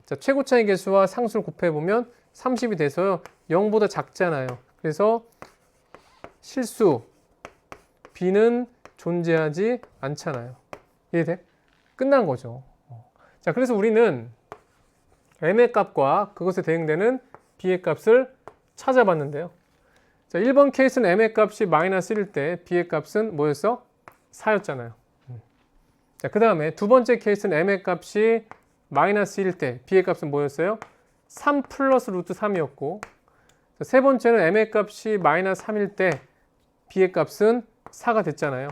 Speaker 1: 자, 최고차의 개수와 상수를 곱해보면 30이 돼서요. 0보다 작잖아요. 그래서 실수 b는 존재하지 않잖아요. 이해돼? 끝난 거죠. 자, 그래서 우리는 m의 값과 그것에 대응되는 b의 값을 찾아봤는데요. 자, 1번 케이스는 m의 값이 마이너스 1일 때 b의 값은 뭐였어? 4였잖아요. 자, 그 다음에 두 번째 케이스는 m의 값이 마이너스 1일 때 b의 값은 뭐였어요? 3 플러스 루트 3이었고 자, 세 번째는 m의 값이 마이너스 3일 때 b의 값은 4가 됐잖아요.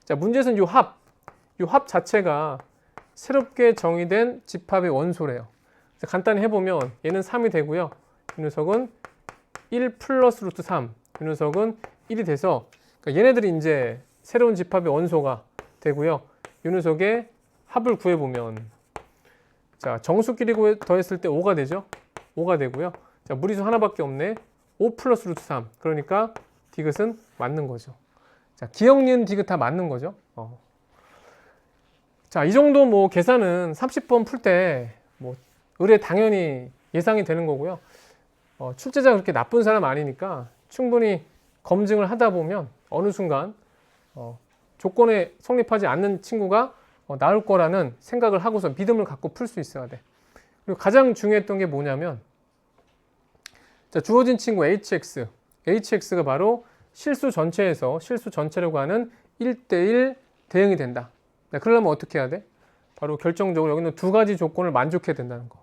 Speaker 1: 자, 문제에서는 이 합 자체가 새롭게 정의된 집합의 원소래요. 자, 간단히 해보면 얘는 3이 되고요. 이 녀석은 1 플러스 루트 3, 이 녀석은 1이 돼서 그러니까 얘네들이 이제 새로운 집합의 원소가 되고요. 이 녀석의 합을 구해보면 자, 정수끼리 더했을 때 5가 되죠. 5가 되고요. 자, 무리수 하나밖에 없네. 5 플러스 루트 3. 그러니까 디귿은 맞는 거죠. 자, 기억, 니은, 디귿 다 맞는 거죠. 자, 이 정도 뭐 계산은 30번 풀 때 뭐 의뢰 당연히 예상이 되는 거고요. 출제자가 그렇게 나쁜 사람 아니니까 충분히 검증을 하다 보면 어느 순간 조건에 성립하지 않는 친구가 나올 거라는 생각을 하고서 믿음을 갖고 풀 수 있어야 돼. 그리고 가장 중요했던 게 뭐냐면 자, 주어진 친구 hx가 바로 실수 전체에서 실수 전체라고 하는 1대1 대응이 된다. 네, 그러려면 어떻게 해야 돼? 바로 결정적으로 여기는 두 가지 조건을 만족해야 된다는 거.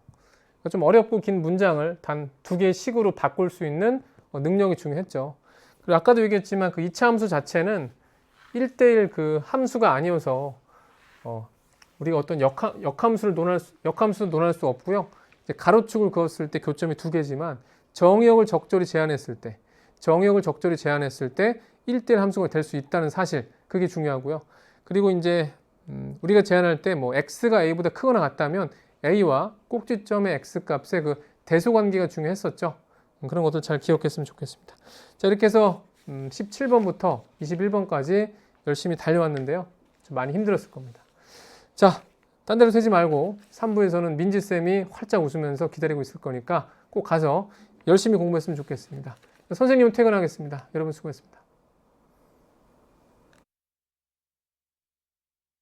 Speaker 1: 그러니까 좀 어렵고 긴 문장을 단 두 개의 식으로 바꿀 수 있는 능력이 중요했죠. 그리고 아까도 얘기했지만 그 이차 함수 자체는 1대1 그 함수가 아니어서 우리가 어떤 역함수를 논할 수 없고요. 이제 가로축을 그었을 때 교점이 두 개지만 정의역을 적절히 제한했을 때 1대1 함수가 될 수 있다는 사실, 그게 중요하고요. 그리고 이제 우리가 제한할 때 뭐 x가 a보다 크거나 같다면 a와 꼭지점의 x 값의 그 대소 관계가 중요했었죠. 그런 것도 잘 기억했으면 좋겠습니다. 자, 이렇게 해서 17번부터 21번까지 열심히 달려왔는데요. 좀 많이 힘들었을 겁니다. 자, 딴 데로 새지 말고 3부에서는 민지쌤이 활짝 웃으면서 기다리고 있을 거니까 꼭 가서 열심히 공부했으면 좋겠습니다. 선생님은 퇴근하겠습니다. 여러분 수고했습니다.